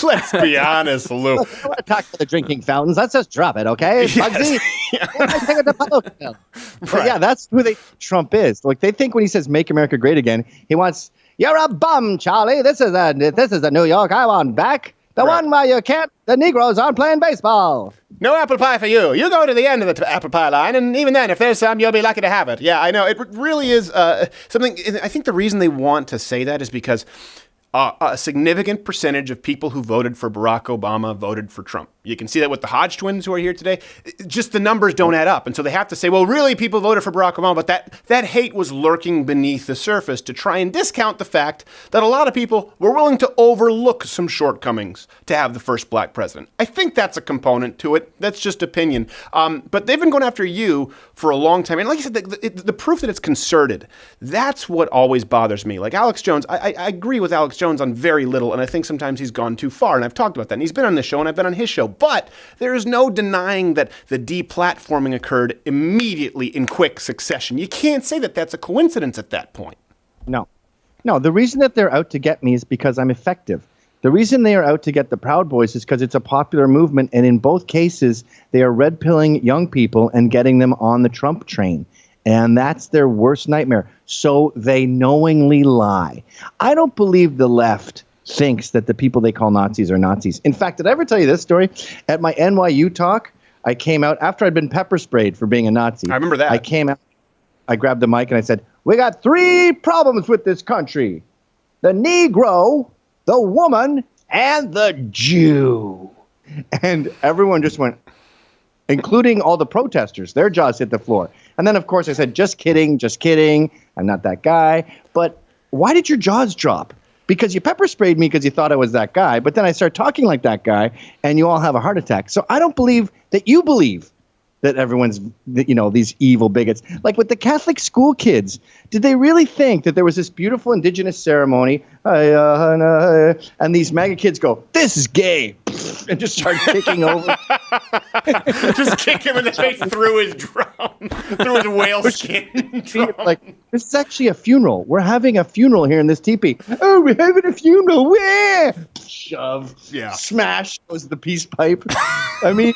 honest, Lou. I don't want to talk to the drinking fountains. Let's just drop it, okay? Bugsy, take it to public. But yeah, that's who Trump is. Like, they think when he says "Make America Great Again," he wants, "You're a bum, Charlie. This is the New York I want back. The one where the Negroes aren't playing baseball. No apple pie for you. You go to the end of the apple pie line, and even then, if there's some, you'll be lucky to have it." Yeah, I know. It really is something. I think the reason they want to say that is because a significant percentage of people who voted for Barack Obama voted for Trump. You can see that with the Hodgetwins who are here today. Just the numbers don't add up. And so they have to say, well, really, people voted for Barack Obama. But that hate was lurking beneath the surface to try and discount the fact that a lot of people were willing to overlook some shortcomings to have the first black president. I think that's a component to it. That's just opinion. But they've been going after you for a long time. And like I said, the proof that it's concerted, that's what always bothers me. Like Alex Jones, I agree with Alex Jones on very little, and I think sometimes he's gone too far. And I've talked about that. And he's been on this show, and I've been on his show. But there is no denying that the deplatforming occurred immediately in quick succession. You can't say that that's a coincidence at that point. No, the reason that they're out to get me is because I'm effective. The reason they are out to get the Proud Boys is because it's a popular movement, and in both cases, they are red-pilling young people and getting them on the Trump train. And that's their worst nightmare. So they knowingly lie. I don't believe the left thinks that the people they call Nazis are Nazis. In fact, did I ever tell you this story? At my NYU talk, I came out after I'd been pepper sprayed for being a Nazi. I remember that. I came out, I grabbed the mic and I said, "We got 3 problems with this country: the Negro, the woman, and the Jew." And everyone just went, including all the protesters. Their jaws hit the floor. And then, of course, I said, just kidding. I'm not that guy. But why did your jaws drop? Because you pepper sprayed me because you thought I was that guy. But then I start talking like that guy, and you all have a heart attack. So I don't believe that you believe that everyone's, these evil bigots. Like with the Catholic school kids, did they really think that there was this beautiful indigenous ceremony, and these MAGA kids go, "This is gay," and just start kicking over? Just kick him in the face through his drum, through his whale skin drum. Like, this is actually a funeral. We're having a funeral here in this teepee. Oh, we're having a funeral. Where? Shove. Yeah. Smash goes the peace pipe. I mean,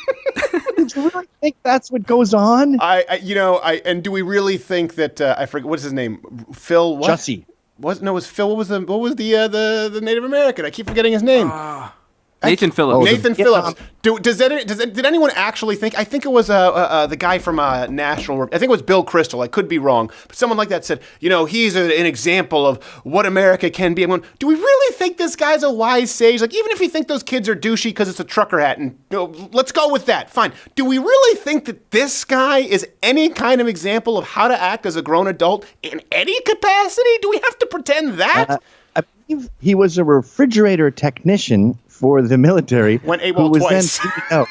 did you really think that's what goes on? And do we really think that I forget what's his name? Phil what? Jussie. It was Phil. What was the Native American? I keep forgetting his name. Nathan Phillips. Nathan Phillips. Did anyone actually think? I think it was the guy from National. I think it was Bill Kristol. I could be wrong, but someone like that said, he's an example of what America can be. I'm going, do we really think this guy's a wise sage? Like, even if you think those kids are douchey because it's a trucker hat, and let's go with that. Fine. Do we really think that this guy is any kind of example of how to act as a grown adult in any capacity? Do we have to pretend that? I believe he was a refrigerator technician for the military. Went who AWOL was twice. then beaten out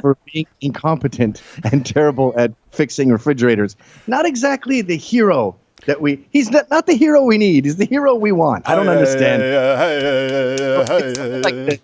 for being incompetent and terrible at fixing refrigerators. Not exactly the hero that he's not the hero we need. He's the hero we want. I don't understand. Like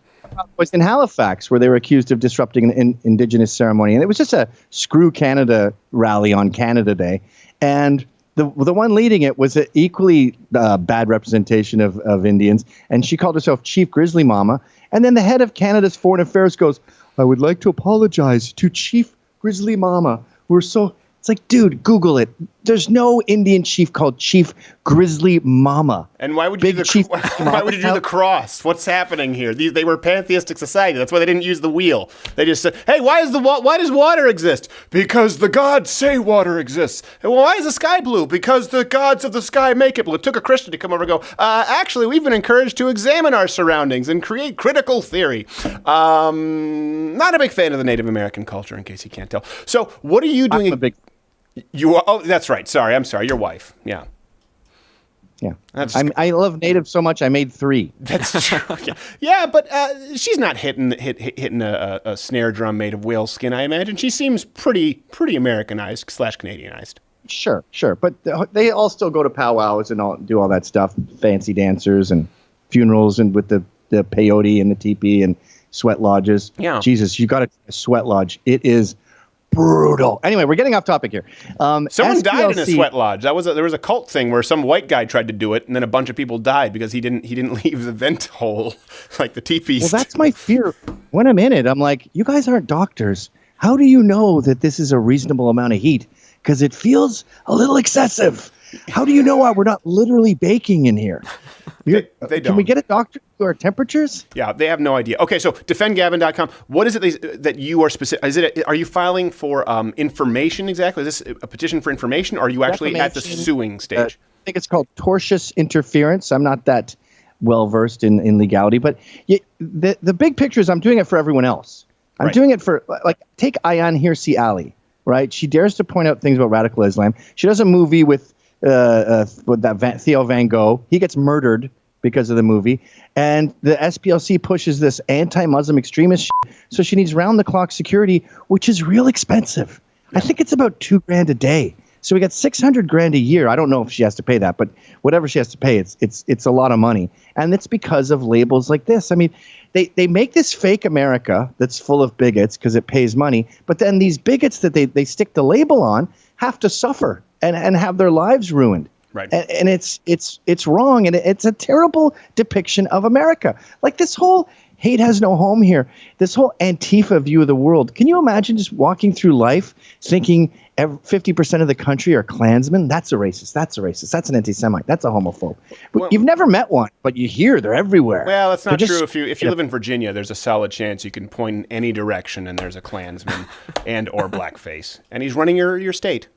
was in Halifax where they were accused of disrupting an Indigenous ceremony. And it was just a Screw Canada rally on Canada Day. And the one leading it was an equally bad representation of Indians. And she called herself Chief Grizzly Mama. And then the head of Canada's Foreign Affairs goes, I would like to apologize to Chief Grizzly Mama. It's like, dude, Google it. There's no Indian chief called Chief Grizzly Mama. And why would you do the cross? What's happening here? They were a pantheistic society. That's why they didn't use the wheel. They just said, hey, why does water exist? Because the gods say water exists. And why is the sky blue? Because the gods of the sky make it blue. It took a Christian to come over and go, actually, we've been encouraged to examine our surroundings and create critical theory. Not a big fan of the Native American culture, in case you can't tell. So what are you doing? I'm a big You are, oh, that's right. Sorry, I'm sorry. Your wife. Yeah. Yeah. I love Native so much, I made 3. That's true. Yeah, but she's not hitting a snare drum made of whale skin, I imagine. She seems pretty Americanized / Canadianized. Sure. But they all still go to powwows and do all that stuff. Fancy dancers and funerals and with the peyote and the teepee and sweat lodges. Yeah. Jesus, you got a sweat lodge. It is brutal. Anyway, we're getting off topic here. Someone died in a sweat lodge. There was a cult thing where some white guy tried to do it, and then a bunch of people died because he didn't leave the vent hole like the teepees. Well, that's my fear. When I'm in it, I'm like, you guys aren't doctors. How do you know that this is a reasonable amount of heat? Because it feels a little excessive. How do you know why we're not literally baking in here? They don't. Can we get a doctor to our temperatures? Yeah, they have no idea. Okay, so defendgavin.com. What is it that you are specific? Are you filing for information exactly? Is this a petition for information, or are you actually at the suing stage? I think it's called tortious interference. I'm not that well versed in legality, but the big picture is I'm doing it for everyone else. I'm doing it for, like, take Ayaan Hirsi Ali, right? She dares to point out things about radical Islam. She does a movie with Theo Van Gogh. He gets murdered because of the movie. And the SPLC pushes this anti-Muslim extremist shit, so she needs round-the-clock security, which is real expensive. I think it's about $2,000 a day. So we got $600,000 a year. I don't know if she has to pay that, but whatever she has to pay, it's a lot of money. And it's because of labels like this. I mean, they make this fake America that's full of bigots because it pays money, but then these bigots that they stick the label on have to suffer and have their lives ruined. Right. And it's wrong, and it's a terrible depiction of America. Like, this whole hate has no home here, this whole Antifa view of the world. Can you imagine just walking through life thinking 50% of the country are Klansmen? That's a racist. That's an anti-Semite. That's a homophobe. You've never met one, but you hear they're everywhere. Well, that's not true. If you live in Virginia, there's a solid chance you can point in any direction and there's a Klansman and or blackface, and he's running your state.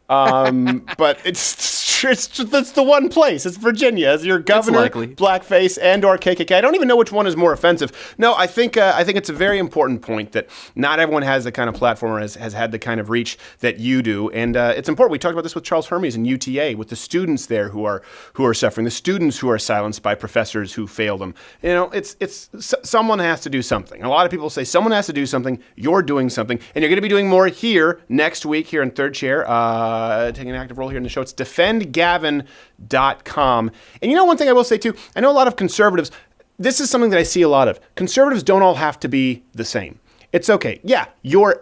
But it's the one place. It's Virginia. As your governor, blackface, and or KKK. I don't even know which one is more offensive. No, I think it's a very important point that not everyone has the kind of platform or has had the kind of reach that you do, and it's important. We talked about this with Charles Hermes and UTA, with the students there who are suffering, the students who are silenced by professors who fail them. You know, it's someone has to do something. A lot of people say someone has to do something. You're doing something, and you're going to be doing more here next week here in Third Chair. Taking an active role here in the show. It's defendgavin.com. And you know, one thing I will say too, I know a lot of conservatives, this is something that I see a lot of. Conservatives don't all have to be the same. It's okay. Yeah, you're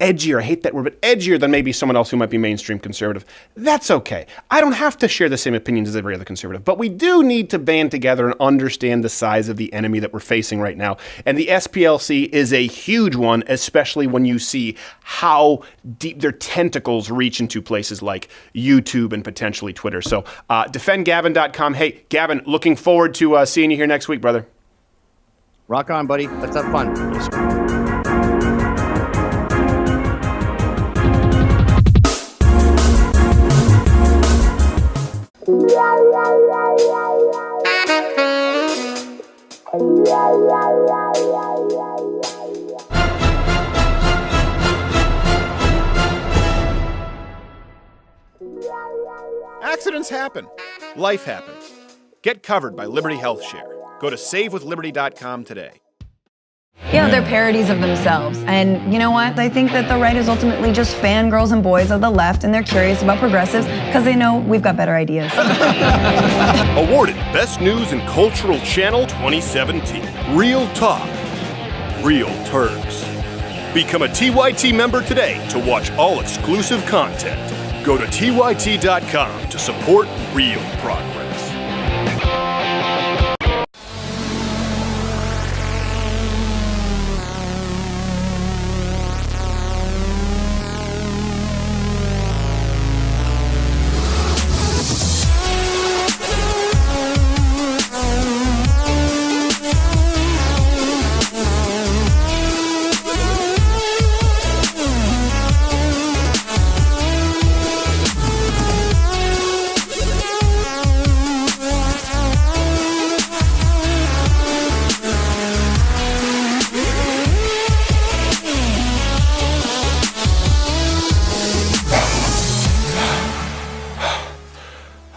edgier, I hate that word, but edgier than maybe someone else who might be mainstream conservative. That's okay. I don't have to share the same opinions as every other conservative, but we do need to band together and understand the size of the enemy that we're facing right now. And the SPLC is a huge one, especially when you see how deep their tentacles reach into places like YouTube and potentially Twitter. So defendgavin.com. Hey, Gavin, looking forward to seeing you here next week, brother. Rock on, buddy. Let's have fun. Accidents happen. Life happens. Get covered by Liberty Health Share. Go to savewithliberty.com today. You know, they're parodies of themselves. And you know what? I think that the right is ultimately just fangirls and boys of the left, and they're curious about progressives because they know we've got better ideas. Awarded Best News and Cultural Channel 2017. Real Talk. Real Turks. Become a TYT member today to watch all exclusive content. Go to TYT.com to support real progress.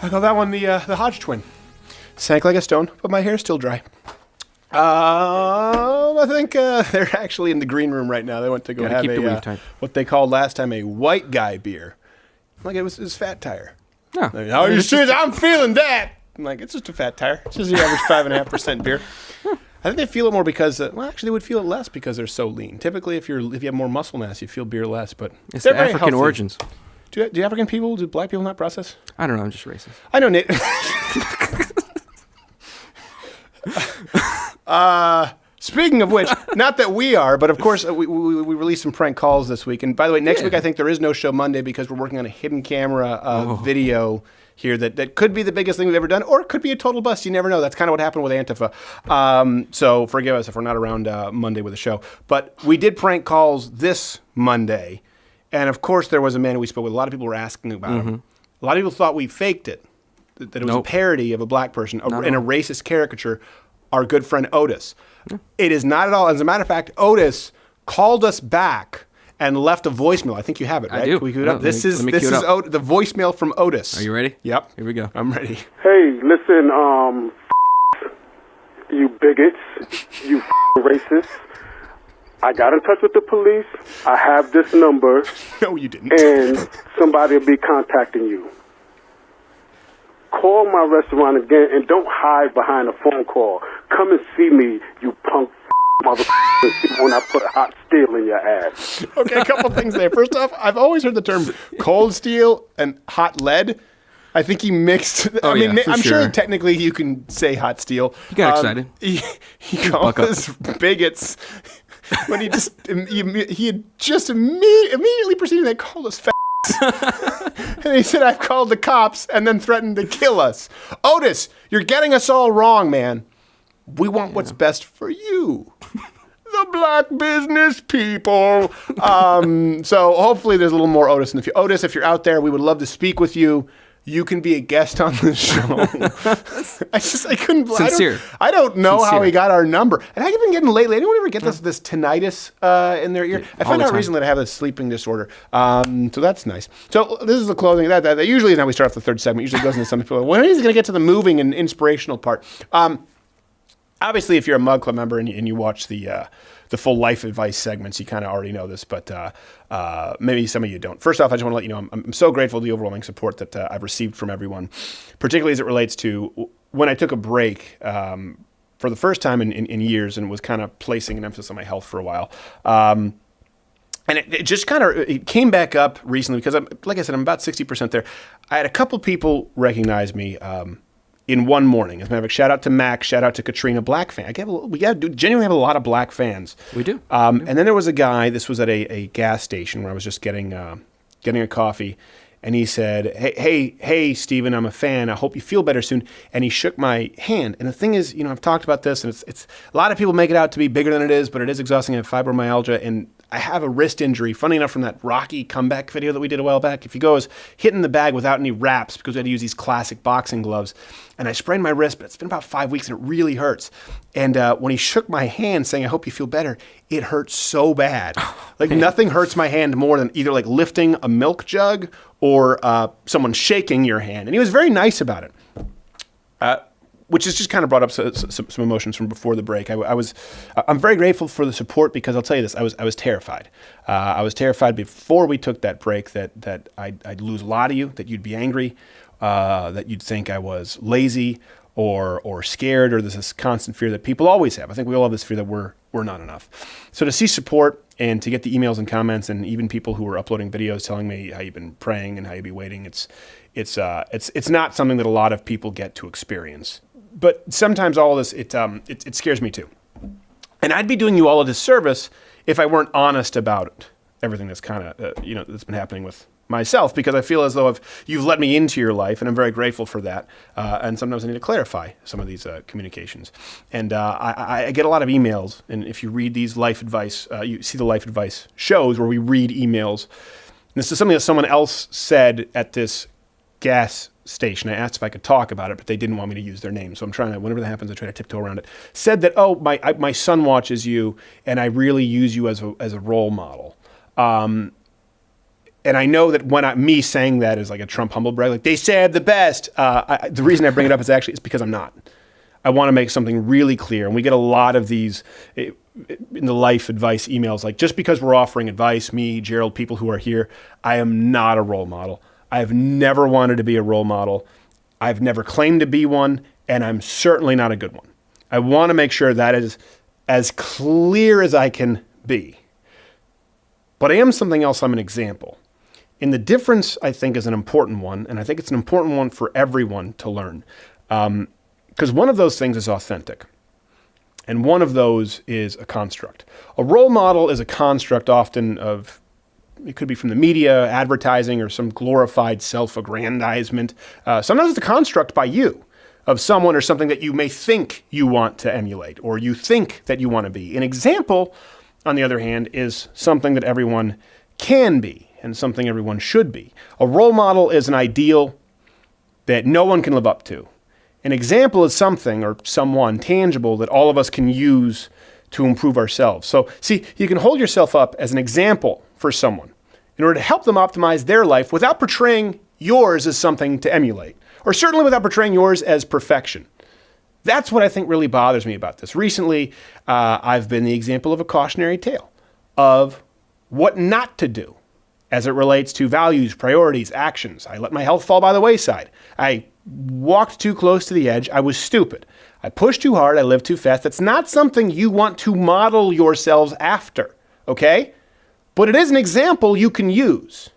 I call that one the Hodgetwin. Sank like a stone, but my hair's still dry. I think they're actually in the green room right now. They went to go have what they called last time a white guy beer. Like it was Fat Tire. No. Like, oh, you serious? I'm feeling that. I'm like, it's just a Fat Tire. It's just the average 5.5% beer. I think they feel it more because, actually, they would feel it less because they're so lean. Typically, if you have more muscle mass, you feel beer less. But it's the African origins. Do African people, do black people not process? I don't know. I'm just racist. I know, Nate. Speaking of which, not that we are, but of course we released some prank calls this week. And by the way, next week I think there is no show Monday because we're working on a hidden camera video here that could be the biggest thing we've ever done, or it could be a total bust. You never know. That's kind of what happened with Antifa. So forgive us if we're not around Monday with a show. But we did prank calls this Monday. And of course there was a man who we spoke with. A lot of people were asking about him. A lot of people thought we faked it, that it was a parody of a black person and a racist caricature. Our good friend Otis. It is not at all. As a matter of fact, Otis called us back and left a voicemail. I think you have it, right? I do. Can we cue it up? This is the voicemail from Otis. Are you ready? Yep. Here we go. I'm ready. Hey, listen, you bigots, you racists. I got in touch with the police. I have this number. No, you didn't. And somebody will be contacting you. Call my restaurant again and don't hide behind a phone call. Come and see me, you punk motherfucker, when I put hot steel in your ass. Okay, a couple things there. First off, I've always heard the term cold steel and hot lead. I think he mixed. I'm sure technically you can say hot steel. You got excited. He called us bigots. When he had just immediately proceeded to call us fat. And he said, I've called the cops, and then threatened to kill us. Otis, you're getting us all wrong, man. We want what's best for you. The black business people. So hopefully there's a little more Otis in the future. Otis, if you're out there, we would love to speak with you. You can be a guest on the show. I couldn't. Sincere. I don't know how he got our number. And I've been getting lately. Anyone ever get this tinnitus in their ear? I found out recently that I have a sleeping disorder. So that's nice. So this is the closing. That usually is how we start off the third segment. Usually goes into some people. When is he going to get to the moving and inspirational part? Obviously, if you're a Mug Club member and you watch the full life advice segments, you kind of already know this, but maybe some of you don't. First off, I just want to let you know I'm so grateful for the overwhelming support that I've received from everyone, particularly as it relates to when I took a break for the first time in years and was kind of placing an emphasis on my health for a while. And it just kind of came back up recently because, like I said, I'm about 60% there. I had a couple people recognize me in one morning. As a matter of fact, shout out to Mac, shout out to Katrina, black fan. We genuinely have a lot of black fans. We do. And then there was a guy, this was at a gas station where I was just getting a coffee, And he said, hey, Steven, I'm a fan. I hope you feel better soon. And he shook my hand. And the thing is, I've talked about this, and it's a lot of people make it out to be bigger than it is, but it is exhausting. I have fibromyalgia, and I have a wrist injury. Funny enough, from that Rocky comeback video that we did a while back, if you go, I was hitting the bag without any wraps because we had to use these classic boxing gloves. And I sprained my wrist, but it's been about 5 weeks, and it really hurts. And when he shook my hand saying, I hope you feel better, it hurt so bad. Like nothing hurts my hand more than either like lifting a milk jug or someone shaking your hand. And he was very nice about it. Which has just kind of brought up some emotions from before the break. I'm very grateful for the support because I'll tell you this, I was terrified. I was terrified before we took that break that I'd lose a lot of you, that you'd be angry, that you'd think I was lazy or scared, or there's this constant fear that people always have. I think we all have this fear that we're not enough. So to see support and to get the emails and comments, and even people who are uploading videos telling me how you've been praying and how you've been waiting, it's not something that a lot of people get to experience. But sometimes all of this, it scares me too. And I'd be doing you all a disservice if I weren't honest about everything that's kind of, that's been happening with myself, because I feel as though if you've let me into your life, and I'm very grateful for that. And sometimes I need to clarify some of these communications. And I get a lot of emails. And if you read these life advice, you see the life advice shows where we read emails. And this is something that someone else said at this gas station. I asked if I could talk about it, but they didn't want me to use their name. So I'm trying to, whenever that happens, I try to tiptoe around it. Said that, my son watches you, and I really use you as a role model. And I know that me saying that is like a Trump humble brag, like they said the best. The reason I bring it up is because I'm not. I want to make something really clear, and we get a lot of these in the life advice emails. Like, just because we're offering advice, me, Gerald, people who are here, I am not a role model. I've never wanted to be a role model. I've never claimed to be one, and I'm certainly not a good one. I want to make sure that is as clear as I can be. But I am something else. I'm an example. And the difference, I think, is an important one, and I think it's an important one for everyone to learn. Because one of those things is authentic, and one of those is a construct. A role model is a construct often of, it could be from the media, advertising, or some glorified self-aggrandizement. Sometimes it's a construct by you of someone or something that you may think you want to emulate, or you think that you want to be. An example, on the other hand, is something that everyone can be and something everyone should be. A role model is an ideal that no one can live up to. An example is something or someone tangible that all of us can use to improve ourselves. So, see, you can hold yourself up as an example for someone in order to help them optimize their life without portraying yours as something to emulate, or certainly without portraying yours as perfection. That's what I think really bothers me about this. Recently, I've been the example of a cautionary tale of what not to do as it relates to values, priorities, actions. I let my health fall by the wayside. I walked too close to the edge. I was stupid. I pushed too hard. I lived too fast. That's not something you want to model yourselves after, okay? But it is an example you can use.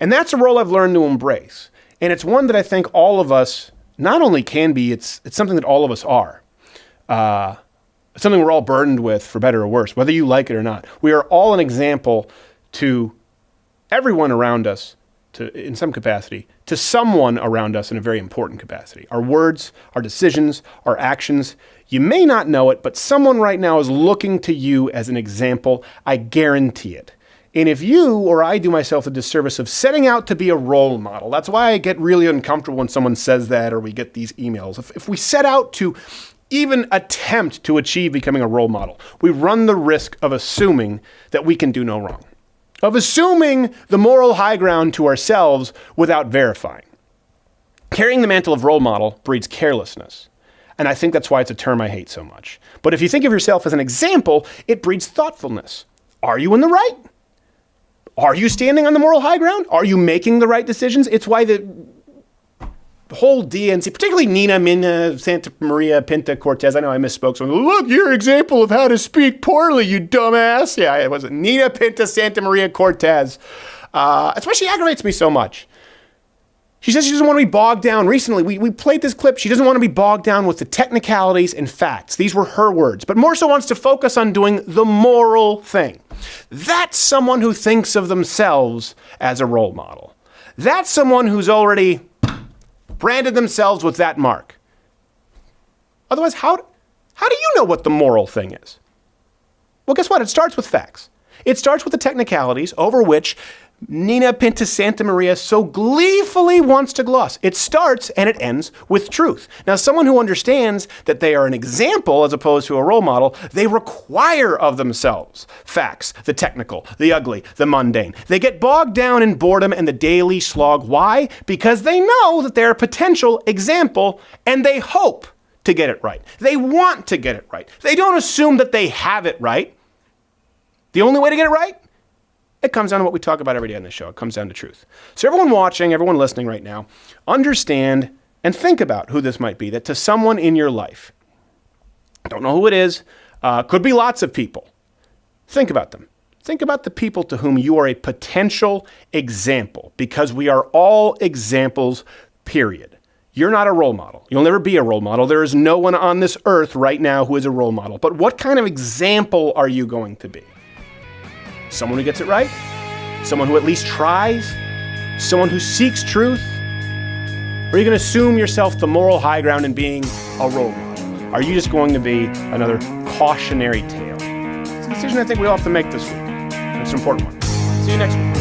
And that's a role I've learned to embrace. And it's one that I think all of us not only can be, it's something that all of us are. It's something we're all burdened with, for better or worse, whether you like it or not. We are all an example to everyone around us, in some capacity, to someone around us in a very important capacity. Our words, our decisions, our actions. You may not know it, but someone right now is looking to you as an example. I guarantee it. And if you or I do myself a disservice of setting out to be a role model, that's why I get really uncomfortable when someone says that or we get these emails. If we set out to even attempt to achieve becoming a role model, we run the risk of assuming that we can do no wrong, of assuming the moral high ground to ourselves without verifying. Carrying the mantle of role model breeds carelessness. And I think that's why it's a term I hate so much. But if you think of yourself as an example, it breeds thoughtfulness. Are you in the right? Are you standing on the moral high ground? Are you making the right decisions? It's why the whole DNC, particularly Nina, Minna, Santa Maria, Pinta, Cortez, I know I misspoke. So look, your example of how to speak poorly, you dumbass. Yeah, it was Nina, Pinta, Santa Maria, Cortez. That's why she aggravates me so much. She says she doesn't want to be bogged down. Recently, we played this clip. She doesn't want to be bogged down with the technicalities and facts. These were her words, but more so wants to focus on doing the moral thing. That's someone who thinks of themselves as a role model. That's someone who's already branded themselves with that mark. Otherwise, how do you know what the moral thing is? Well, guess what? It starts with facts. It starts with the technicalities over which Nina Pinta Santa Maria so gleefully wants to gloss. It starts and it ends with truth. Now, someone who understands that they are an example as opposed to a role model, they require of themselves facts, the technical, the ugly, the mundane. They get bogged down in boredom and the daily slog. Why? Because they know that they're a potential example and they hope to get it right. They want to get it right. They don't assume that they have it right. The only way to get it right? It comes down to what we talk about every day on this show. It comes down to truth. So everyone watching, everyone listening right now, understand and think about who this might be. That to someone in your life, don't know who it is, could be lots of people. Think about them. Think about the people to whom you are a potential example, because we are all examples, period. You're not a role model. You'll never be a role model. There is no one on this earth right now who is a role model. But what kind of example are you going to be? Someone who gets it right? Someone who at least tries? Someone who seeks truth? Or are you going to assume yourself the moral high ground in being a role model? Are you just going to be another cautionary tale? It's a decision I think we all have to make this week. And it's an important one. See you next week.